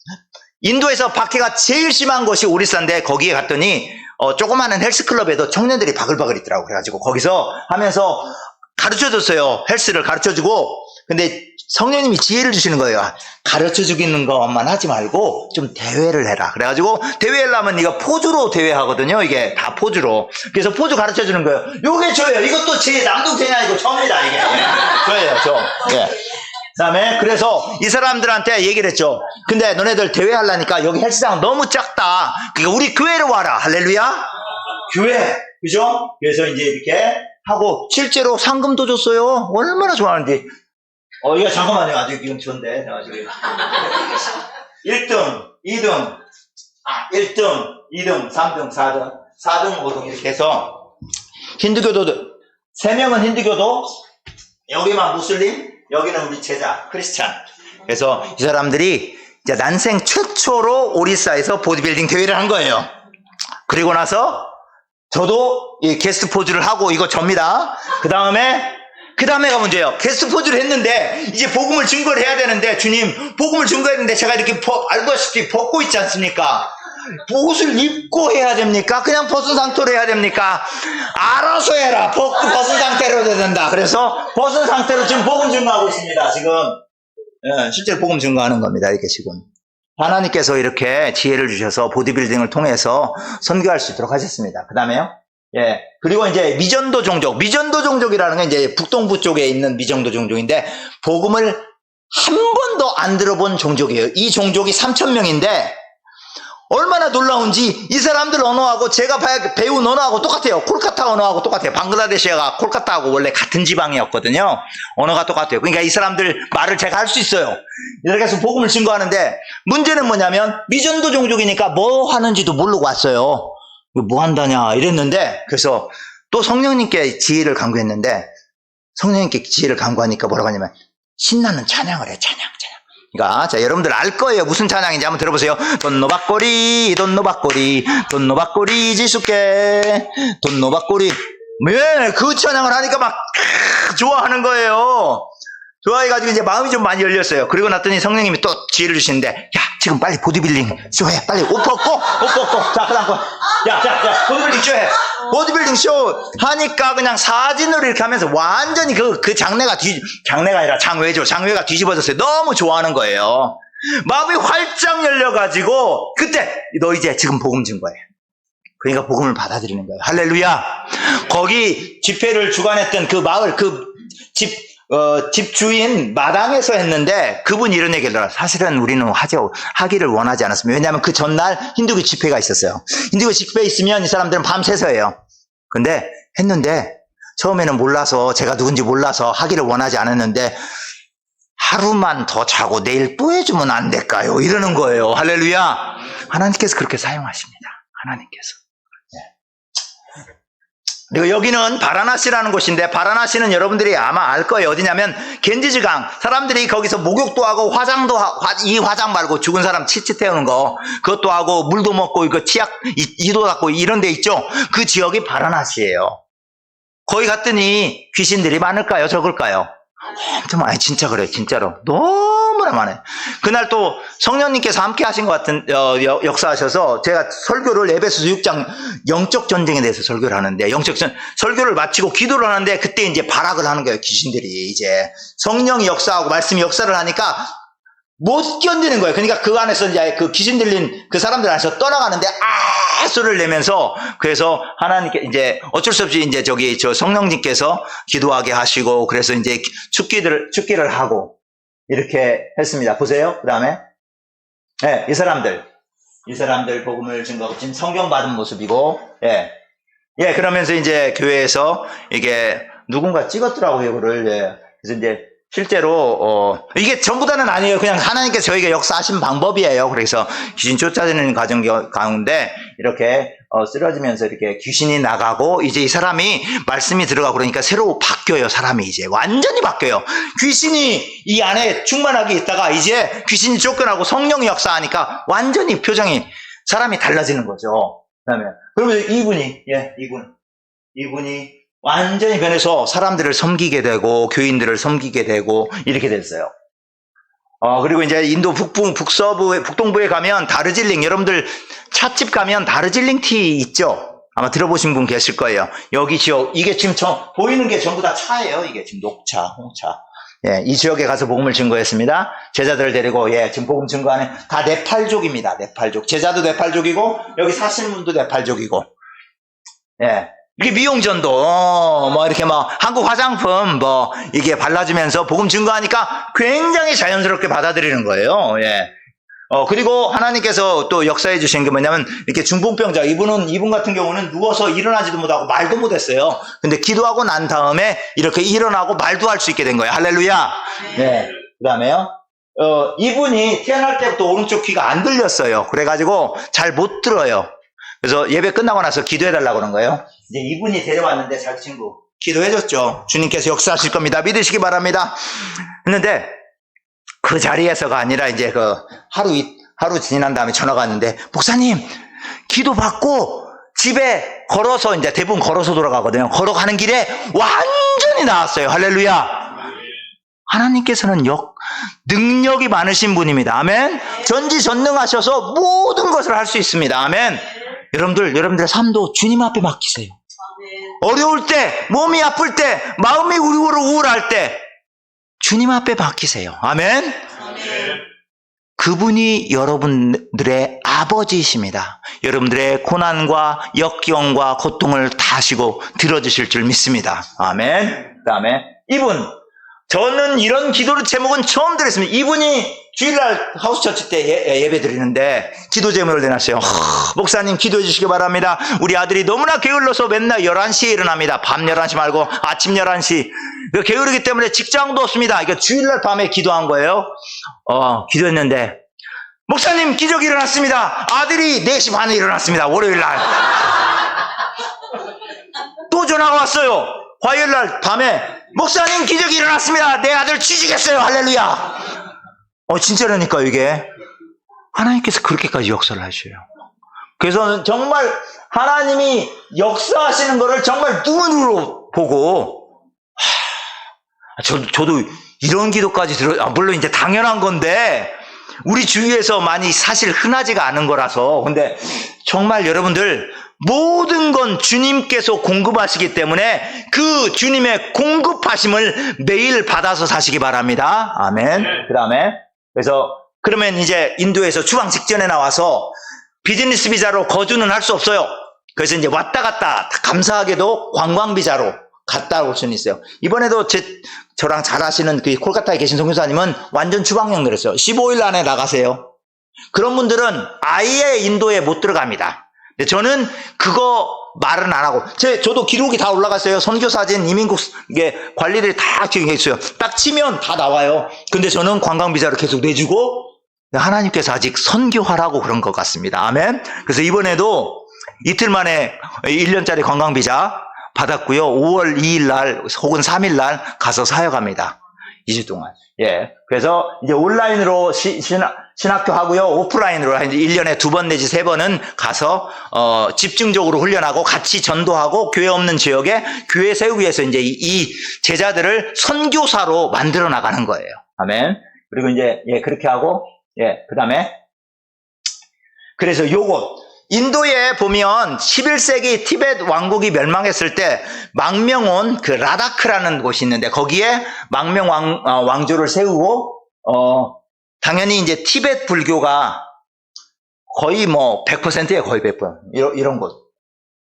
인도에서 박해가 제일 심한 곳이 오리사인데 거기에 갔더니 조그마한 헬스클럽에도 청년들이 바글바글 있더라고. 그래가지고 거기서 하면서 가르쳐줬어요. 헬스를 가르쳐주고. 근데 성령님이 지혜를 주시는 거예요. 가르쳐주기는 것만 하지 말고 좀 대회를 해라. 그래가지고 대회를 하면 이거 포즈로 대회하거든요. 이게 다 포즈로. 그래서 포즈 가르쳐주는 거예요. 요게 저예요. 이것도 제 남동생이 아니고 저입니다. 이게. 저예요. 저. 예. 그 다음에 그래서 이 사람들한테 얘기를 했죠. 근데 너네들 대회 하려니까 여기 헬스장은 너무 작다. 그러니까 우리 교회로 와라. 할렐루야. 교회. 그죠? 그래서 이제 이렇게 하고 실제로 상금도 줬어요. 얼마나 좋아하는지. 이거 잠깐만요. 아주 이건 좋은데. 1등, 2등, 1등, 2등, 3등, 4등, 4등, 5등 이렇게 해서 힌두교도 3명은 힌두교도, 여기만 무슬림, 여기는 우리 제자, 크리스찬. 그래서 이 사람들이 이제 난생 최초로 오리사에서 보디빌딩 대회를 한 거예요. 그리고 나서 저도 이 게스트 포즈를 하고 이거 접니다. 그 다음에가 문제예요. 게스트 포즈를 했는데 이제 복음을 증거를 해야 되는데 주님 복음을 증거했는데 제가 이렇게 알다시피 벗고 있지 않습니까? 옷을 입고 해야 됩니까? 그냥 벗은 상태로 해야 됩니까? 알아서 해라. 벗은 상태로 해야 된다. 그래서 벗은 상태로 지금 복음 증거하고 있습니다. 지금 실제로 복음 증거하는 겁니다. 이렇게 지금 하나님께서 이렇게 지혜를 주셔서 보디빌딩을 통해서 선교할 수 있도록 하셨습니다. 그 다음에요. 예. 그리고 이제 미전도 종족이라는 게 이제 북동부 쪽에 있는 미전도 종족인데 복음을 한 번도 안 들어본 종족이에요. 이 종족이 3,000명인데 얼마나 놀라운지 이 사람들 언어하고 제가 배운 언어하고 똑같아요. 콜카타 언어하고 똑같아요. 방글라데시아가 콜카타하고 원래 같은 지방이었거든요. 언어가 똑같아요. 그러니까 이 사람들 말을 제가 할 수 있어요. 이렇게 해서 복음을 증거하는데 문제는 뭐냐면 미전도 종족이니까 뭐 하는지도 모르고 왔어요. 뭐 한다냐 이랬는데 그래서 또 성령님께 지혜를 간구했는데 성령님께 지혜를 간구하니까 뭐라고 하냐면 신나는 찬양을 해. 찬양. 그러니까 자 여러분들 알 거예요. 무슨 찬양인지 한번 들어보세요. 돈노박꼬리 지수께 돈노박꼬리. 네, 그 찬양을 하니까 막 좋아하는 거예요. 좋아해가지고 이제 마음이 좀 많이 열렸어요. 그리고 났더니 성령님이 또 지혜를 주시는데 야 지금 빨리 보디빌딩 쇼해. 빨리 옷 벗고 자 그다음 거 야 보디빌딩 쇼해. 보디빌딩 쇼 하니까 그냥 사진으로 이렇게 하면서 완전히 그 장례가 아니라 장외가 뒤집어졌어요. 너무 좋아하는 거예요. 마음이 활짝 열려가지고 그때 너 이제 지금 복음 증거해. 그러니까 복음을 받아들이는 거예요. 할렐루야. 거기 집회를 주관했던 그 마을 집 주인 마당에서 했는데 그분이 이런 얘기를 해요. 사실은 우리는 하기를 원하지 않았습니다. 왜냐하면 그 전날 힌두교 집회가 있었어요. 힌두교 집회 있으면 이 사람들은 밤새서 해요. 근데 했는데 처음에는 몰라서 제가 누군지 몰라서 하기를 원하지 않았는데 하루만 더 자고 내일 또 해주면 안 될까요? 이러는 거예요. 할렐루야. 하나님께서 그렇게 사용하십니다. 하나님께서. 그리고 여기는 바라나시라는 곳인데 바라나시는 여러분들이 아마 알 거예요. 어디냐면 겐지즈강. 사람들이 거기서 목욕도 하고 이 화장 말고 죽은 사람 치치 태우는 거 그것도 하고 물도 먹고 이거 치약 이도 닦고 이런 데 있죠. 그 지역이 바라나시예요. 거기 갔더니 귀신들이 많을까요? 적을까요? 엄청 많아요. 진짜 그래요. 진짜로 너무나 많아요. 그날 또 성령님께서 함께 하신 것 같은 역사하셔서 제가 설교를 에베소서 6장 영적 전쟁에 대해서 설교를 하는데 설교를 마치고 기도를 하는데 그때 이제 발악을 하는 거예요. 귀신들이 이제 성령이 역사하고 말씀이 역사를 하니까 못 견디는 거예요. 그러니까 그 안에서 이제 그 귀신 들린 그 사람들 안에서 떠나가는데 소리를 내면서 그래서 하나님께 이제 어쩔 수 없이 이제 저 성령님께서 기도하게 하시고 그래서 이제 축기를 하고 이렇게 했습니다. 보세요. 그 다음에 네, 이 사람들 복음을 증거하고 지금 성경 받은 모습이고 그러면서 이제 교회에서 이게 누군가 찍었더라고요, 이거를. 그래서 이제 실제로 이게 전부 다는 아니에요. 그냥 하나님께서 저에게 역사하신 방법이에요. 그래서 귀신 쫓아내는 과정 가운데 이렇게 쓰러지면서 이렇게 귀신이 나가고 이제 이 사람이 말씀이 들어가고 그러니까 새로 바뀌어요. 사람이 이제 완전히 바뀌어요. 귀신이 이 안에 충만하게 있다가 이제 귀신이 쫓겨나고 성령이 역사하니까 완전히 표정이 사람이 달라지는 거죠. 그다음에 그러면 이분이 완전히 변해서 사람들을 섬기게 되고 교인들을 섬기게 되고 이렇게 됐어요. 그리고 이제 인도 북동부에 가면 다르질링, 여러분들 찻집 가면 다르질링 티 있죠? 아마 들어보신 분 계실 거예요. 여기 지역, 이게 지금 보이는 게 전부 다 차예요. 이게 지금 녹차, 홍차. 이 지역에 가서 복음을 증거했습니다. 제자들을 데리고, 지금 복음 증거하는 다 네팔족입니다. 네팔족. 제자도 네팔족이고, 여기 사시는 분도 네팔족이고. 이게 미용전도, 이렇게 한국 화장품, 이게 발라주면서 복음 증거하니까 굉장히 자연스럽게 받아들이는 거예요. 그리고 하나님께서 또 역사해 주신 게 뭐냐면, 이렇게 중풍병자, 이분 같은 경우는 누워서 일어나지도 못하고 말도 못했어요. 근데 기도하고 난 다음에 이렇게 일어나고 말도 할 수 있게 된 거예요. 할렐루야. 그 다음에요. 이분이 태어날 때부터 오른쪽 귀가 안 들렸어요. 그래가지고 잘 못 들어요. 그래서 예배 끝나고 나서 기도해달라고 그런 거예요. 이제 이분이 데려왔는데 자기 친구 기도해줬죠. 주님께서 역사하실 겁니다. 믿으시기 바랍니다. 했는데 그 자리에서가 아니라 이제 그 하루 지난 다음에 전화가 왔는데 목사님 기도 받고 집에 걸어서 이제 대부분 걸어서 돌아가거든요. 걸어가는 길에 완전히 나았어요. 할렐루야. 하나님께서는 능력이 많으신 분입니다. 아멘. 전지전능하셔서 모든 것을 할 수 있습니다. 아멘. 여러분들의 삶도 주님 앞에 맡기세요. 어려울 때, 몸이 아플 때, 마음이 우울할 때 주님 앞에 맡기세요. 아멘. 그분이 여러분들의 아버지이십니다. 여러분들의 고난과 역경과 고통을 다 하시고 들어주실 줄 믿습니다. 아멘. 그 다음에 저는 이런 기도의 제목은 처음 들었습니다. 이분이 주일날 하우스처치 때 예배 드리는데 기도 제목을 내놨어요. 목사님 기도해 주시기 바랍니다. 우리 아들이 너무나 게을러서 맨날 11시에 일어납니다. 밤 11시 말고 아침 11시. 게으르기 때문에 직장도 없습니다. 그러니까 주일날 밤에 기도한 거예요. 기도했는데 목사님 기적이 일어났습니다. 아들이 4시 반에 일어났습니다. 월요일날. 또 전화가 왔어요. 화요일날 밤에 목사님 기적이 일어났습니다. 내 아들 취직했어요. 할렐루야. 진짜라니까 이게. 하나님께서 그렇게까지 역사를 하셔요. 그래서 정말 하나님이 역사하시는 거를 정말 눈으로 보고 저도 이런 기도까지 물론 이제 당연한 건데 우리 주위에서 많이 사실 흔하지가 않은 거라서. 근데 정말 여러분들 모든 건 주님께서 공급하시기 때문에 그 주님의 공급하심을 매일 받아서 사시기 바랍니다. 아멘. 그 다음에 그러면 이제 인도에서 추방 직전에 나와서 비즈니스 비자로 거주는 할 수 없어요. 그래서 이제 왔다 갔다 감사하게도 관광 비자로 갔다 올 수는 있어요. 이번에도 저랑 잘 아시는 그 콜카타에 계신 선교사님은 완전 추방령 내렸어요. 15일 안에 나가세요. 그런 분들은 아예 인도에 못 들어갑니다. 근데 저는 그거 말은 안 하고 저도 기록이 다 올라갔어요. 선교사진, 이민국 관리들이 다 기록해 있어요. 딱 치면 다 나와요. 근데 저는 관광 비자를 계속 내주고 하나님께서 아직 선교하라고 그런 것 같습니다. 아멘. 그래서 이번에도 이틀 만에 1년짜리 관광 비자 받았고요. 5월 2일 날 혹은 3일 날 가서 사역합니다. 2주 동안. 그래서 이제 온라인으로 신학교 하고요. 오프라인으로 이제 1년에 2번 내지 3번은 가서 집중적으로 훈련하고 같이 전도하고 교회 없는 지역에 교회 세우기 위해서 이제 이 제자들을 선교사로 만들어 나가는 거예요. 아멘. 그리고 이제 그렇게 하고 그다음에 그래서 인도에 보면 11세기 티베트 왕국이 멸망했을 때 망명온 그 라다크라는 곳이 있는데 거기에 망명 왕조를 세우고 당연히 이제 티베트 불교가 거의 뭐 100%예요. 거의 100%. 이런 곳.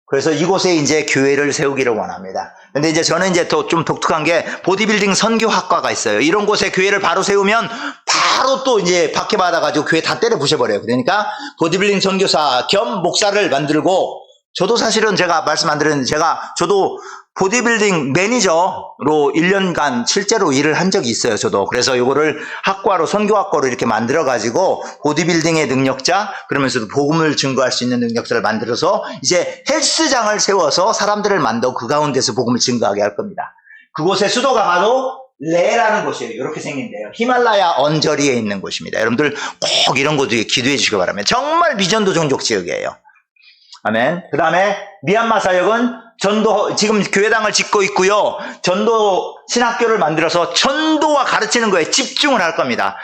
그래서 이곳에 이제 교회를 세우기를 원합니다. 근데 이제 저는 이제 또 좀 독특한 게 보디빌딩 선교학과가 있어요. 이런 곳에 교회를 바로 세우면 바로 또 이제 박해받아가지고 교회 다 때려 부셔버려요. 그러니까 보디빌딩 선교사 겸 목사를 만들고, 저도 사실은 제가 말씀 안 드렸는데 저도 보디빌딩 매니저로 1년간 실제로 일을 한 적이 있어요. 저도. 그래서 이거를 학과로, 선교학과로 이렇게 만들어가지고 보디빌딩의 능력자, 그러면서도 복음을 증거할 수 있는 능력자를 만들어서 이제 헬스장을 세워서 사람들을 만들고 그 가운데서 복음을 증거하게 할 겁니다. 그곳의 수도가 바로 레라는 곳이에요. 이렇게 생긴데요. 히말라야 언저리에 있는 곳입니다. 여러분들 꼭 이런 곳에 기도해 주시기 바랍니다. 정말 미전도 종족 지역이에요. 아멘. 그 다음에 미얀마 사역은 지금 교회당을 짓고 있고요. 전도 신학교를 만들어서 전도와 가르치는 거에 집중을 할 겁니다.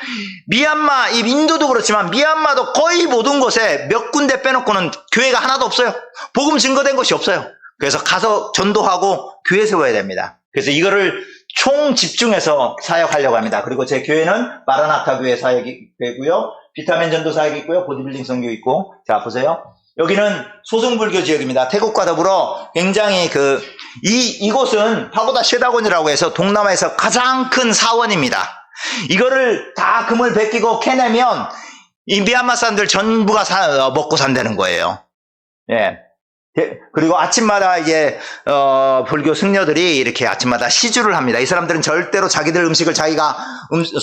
미얀마, 이 인도도 그렇지만 미얀마도 거의 모든 곳에 몇 군데 빼놓고는 교회가 하나도 없어요. 복음 증거된 곳이 없어요. 그래서 가서 전도하고 교회 세워야 됩니다. 그래서 이거를 총 집중해서 사역하려고 합니다. 그리고 제 교회는 마라나타 교회 사역이고요. 비타민 전도 사역이 있고요. 보디빌딩 선교 있고. 자, 보세요. 여기는 소승불교 지역입니다. 태국과 더불어 굉장히 이곳은 파고다 쉐다곤이라고 해서 동남아에서 가장 큰 사원입니다. 이거를 다 금을 베끼고 캐내면 이 미얀마 사람들 전부가 먹고 산다는 거예요. 예. 그리고 아침마다 이제 불교 승려들이 이렇게 아침마다 시주를 합니다. 이 사람들은 절대로 자기들 음식을 자기가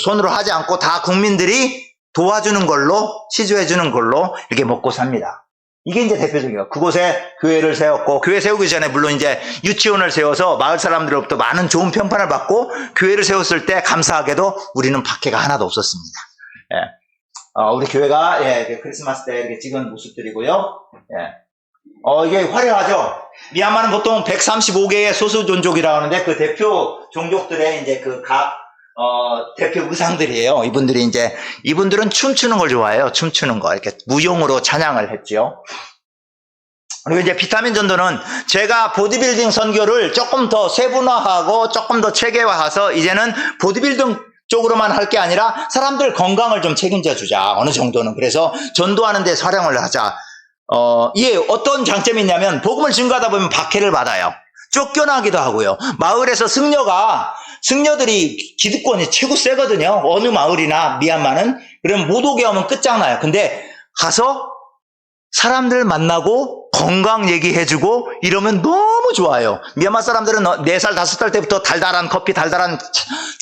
손으로 하지 않고 다 국민들이 도와주는 걸로, 시주해주는 걸로 이렇게 먹고 삽니다. 이게 이제 대표적이에요. 그곳에 교회를 세웠고, 교회 세우기 전에 물론 이제 유치원을 세워서 마을 사람들로부터 많은 좋은 평판을 받고, 교회를 세웠을 때 감사하게도 우리는 박해가 하나도 없었습니다. 예. 우리 교회가, 예, 크리스마스 때 이렇게 찍은 모습들이고요. 예. 이게 화려하죠? 미얀마는 보통 135개의 소수 종족이라고 하는데, 그 대표 종족들의 이제 대표 의상들이에요. 이분들은 춤추는 걸 좋아해요. 춤추는 거. 이렇게 무용으로 찬양을 했죠. 그리고 이제 비타민 전도는 제가 보디빌딩 선교를 조금 더 세분화하고 조금 더 체계화해서 이제는 보디빌딩 쪽으로만 할 게 아니라 사람들 건강을 좀 책임져 주자. 어느 정도는. 그래서 전도하는 데 활용을 하자. 이게 어떤 장점이 있냐면 복음을 증거하다 보면 박해를 받아요. 쫓겨나기도 하고요. 마을에서 승려들이 기득권이 최고 세거든요. 어느 마을이나 미얀마는. 그러면 못 오게 하면 끝장나요. 근데 가서 사람들 만나고 건강 얘기해주고 이러면 너무 좋아요. 미얀마 사람들은 4살, 5살 때부터 달달한 커피, 달달한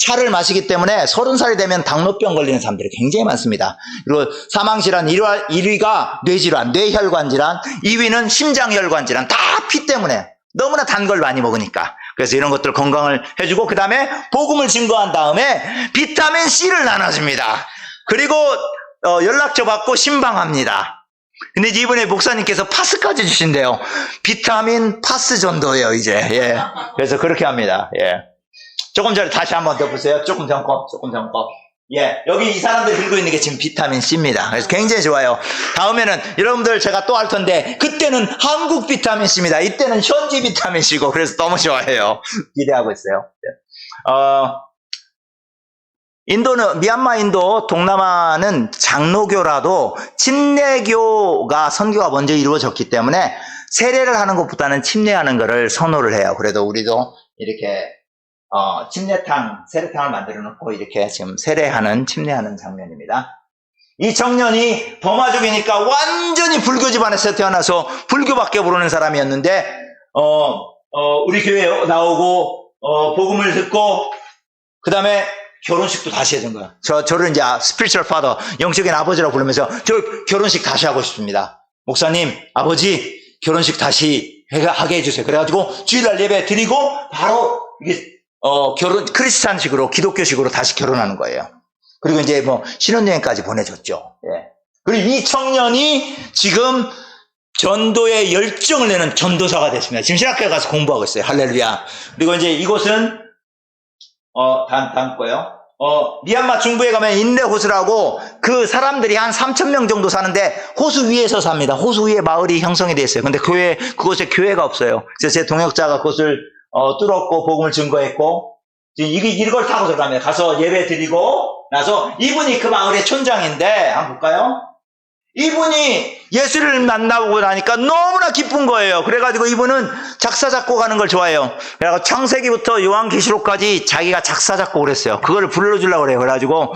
차를 마시기 때문에 30살이 되면 당뇨병 걸리는 사람들이 굉장히 많습니다. 그리고 사망질환 1위가 뇌질환, 뇌혈관 질환, 2위는 심장혈관 질환. 다 피 때문에. 너무나 단 걸 많이 먹으니까. 그래서 이런 것들 건강을 해주고, 그 다음에 복음을 증거한 다음에 비타민 C를 나눠줍니다. 그리고 연락처 받고 신방합니다. 근데 이번에 목사님께서 파스까지 주신대요. 비타민 파스 전도예요, 이제. 예. 그래서 그렇게 합니다. 예. 조금 전에 다시 한번 더 보세요. 조금 전 거. 예. 여기 이 사람들이 들고 있는 게 지금 비타민 C입니다. 그래서 굉장히 좋아요. 다음에는 여러분들 제가 또 할 텐데, 그때는 한국 비타민 C입니다. 이때는 현지 비타민 C고, 그래서 너무 좋아해요. 기대하고 있어요. 미얀마, 인도, 동남아는 장로교라도 침례교가 선교가 먼저 이루어졌기 때문에 세례를 하는 것보다는 침례하는 것을 선호를 해요. 그래도 우리도 이렇게 세례탕을 만들어 놓고 이렇게 지금 침례하는 장면입니다. 이 청년이 버마족이니까 완전히 불교 집안에서 태어나서 불교밖에 모르는 사람이었는데, 우리 교회에 나오고, 복음을 듣고, 그 다음에 결혼식도 다시 해준 거야. 저를 이제 스피리추얼 파더, 영적인 아버지라고 부르면서 저 결혼식 다시 하고 싶습니다. 목사님, 아버지, 결혼식 다시 하게 해주세요. 그래가지고 주일날 예배 드리고 바로 이게 크리스찬식으로, 기독교식으로 다시 결혼하는 거예요. 그리고 이제 신혼여행까지 보내줬죠. 예. 그리고 이 청년이 지금 전도에 열정을 내는 전도사가 됐습니다. 지금 신학교에 가서 공부하고 있어요. 할렐루야. 그리고 이제 이곳은, 다음 거요. 미얀마 중부에 가면 인레호수라고 그 사람들이 한 3,000명 정도 사는데 호수 위에서 삽니다. 호수 위에 마을이 형성이 되어 있어요. 근데 그곳에 교회가 없어요. 그래서 제 동역자가 그것을 뚫었고 복음을 증거했고, 이걸 타고 들어갑니다. 가서 예배 드리고 나서 이분이 그 마을의 촌장인데 한번 볼까요? 이분이 예수를 만나보고 나니까 너무나 기쁜 거예요. 그래가지고 이분은 작사 작곡하는 걸 좋아해요. 그래서 창세기부터 요한계시록까지 자기가 작사 작곡을 했어요. 그걸 불러주려고 그래요. 그래가지고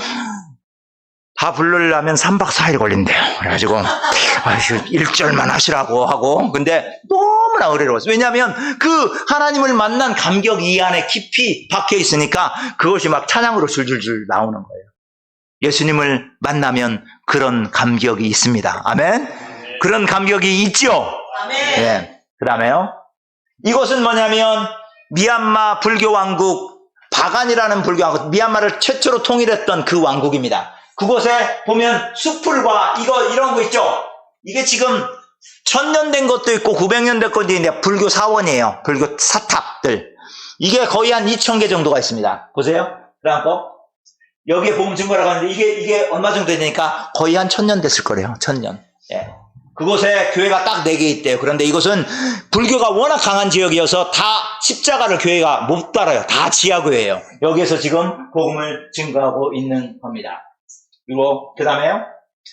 다 부르려면 3박 4일 걸린대요. 그래가지고 1절만 하시라고 하고, 근데 너무나 어려웠어요. 왜냐하면 그 하나님을 만난 감격이 이 안에 깊이 박혀 있으니까 그것이 막 찬양으로 줄줄줄 나오는 거예요. 예수님을 만나면 그런 감격이 있습니다. 아멘? 그런 감격이 있죠? 아멘. 예. 그 다음에요. 이곳은 뭐냐면 미얀마 불교 왕국, 바간이라는 불교 왕국, 미얀마를 최초로 통일했던 그 왕국입니다. 그곳에 보면 숲풀과 이런 거 있죠? 이게 지금 1000년 된 것도 있고 900년 된 것도 있는데 불교 사원이에요. 불교 사탑들. 이게 거의 한 2000개 정도가 있습니다. 보세요. 그다음 거. 여기에 보험 증거라고 하는데 이게 얼마 정도 되니까 거의 한 1000년 됐을 거래요. 1000년. 예. 그곳에 교회가 딱 4개 있대요. 그런데 이곳은 불교가 워낙 강한 지역이어서 다 십자가를 교회가 못 따라요. 다 지하교회예요. 여기에서 지금 복음을 증거하고 있는 겁니다. 그리고 그 다음에요.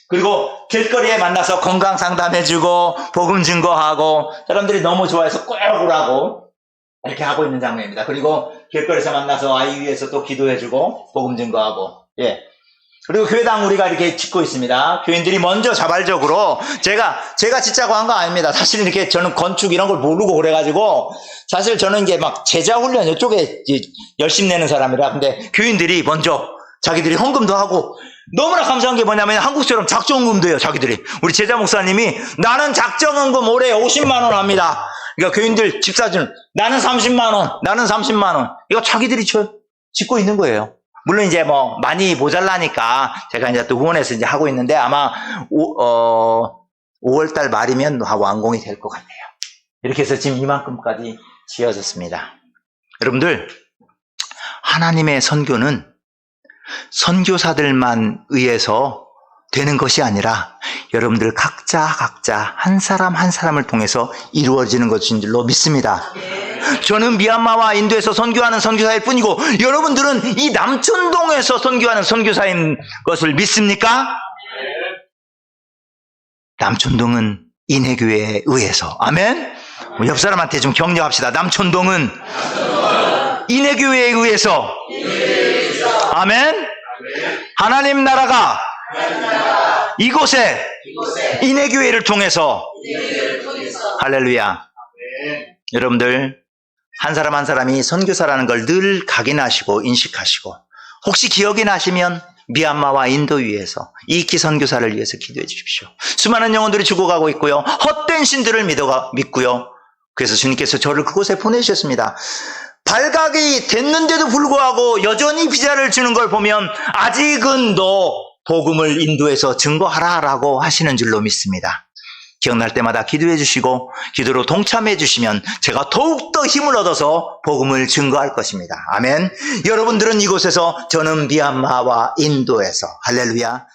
그리고 길거리에 만나서 건강 상담해주고 복음 증거하고 사람들이 너무 좋아해서 꿀꿀하고 이렇게 하고 있는 장면입니다. 그리고 길거리에서 만나서 아이 위해서 또 기도해주고 복음 증거하고, 예. 그리고 교회당 우리가 이렇게 짓고 있습니다. 교인들이 먼저 자발적으로 제가 짓자고 한 거 아닙니다. 사실 이렇게 저는 건축 이런 걸 모르고 그래가지고 사실 저는 이게 막 제자 훈련 이쪽에 열심히 내는 사람이라. 근데 교인들이 먼저 자기들이 헌금도 하고 너무나 감사한 게 뭐냐면 한국처럼 작정헌금도 해요. 자기들이. 우리 제자 목사님이 나는 작정헌금 올해 50만 원 합니다. 그러니까 교인들 집사준 나는 30만 원, 나는 30만 원. 이거 자기들이 짓고 있는 거예요. 물론 이제 뭐 많이 모자라니까 제가 이제 또 후원해서 이제 하고 있는데 아마 5월달 말이면 완공이 될 것 같네요. 이렇게 해서 지금 이만큼까지 지어졌습니다. 여러분들, 하나님의 선교는 선교사들만 의해서 되는 것이 아니라 여러분들 각자 한 사람 한 사람을 통해서 이루어지는 것인 줄로 믿습니다. 저는 미얀마와 인도에서 선교하는 선교사일 뿐이고 여러분들은 이 남촌동에서 선교하는 선교사인 것을 믿습니까? 남촌동은 인해교회에 의해서. 아멘? 옆 사람한테 좀 격려합시다. 남촌동은 인해교회에 의해서. 아멘? 하나님 나라가 이곳에 인해교회를 통해서. 할렐루야. 여러분들 한 사람 한 사람이 선교사라는 걸 늘 각인하시고 인식하시고 혹시 기억이 나시면 미얀마와 인도 위해서 이익희 선교사를 위해서 기도해 주십시오. 수많은 영혼들이 죽어가고 있고요. 헛된 신들을 믿고요. 그래서 주님께서 저를 그곳에 보내주셨습니다. 발각이 됐는데도 불구하고 여전히 비자를 주는 걸 보면 아직은 너 복음을 인도해서 증거하라라고 하시는 줄로 믿습니다. 기억날 때마다 기도해 주시고 기도로 동참해 주시면 제가 더욱더 힘을 얻어서 복음을 증거할 것입니다. 아멘. 여러분들은 이곳에서, 저는 미얀마와 인도에서. 할렐루야.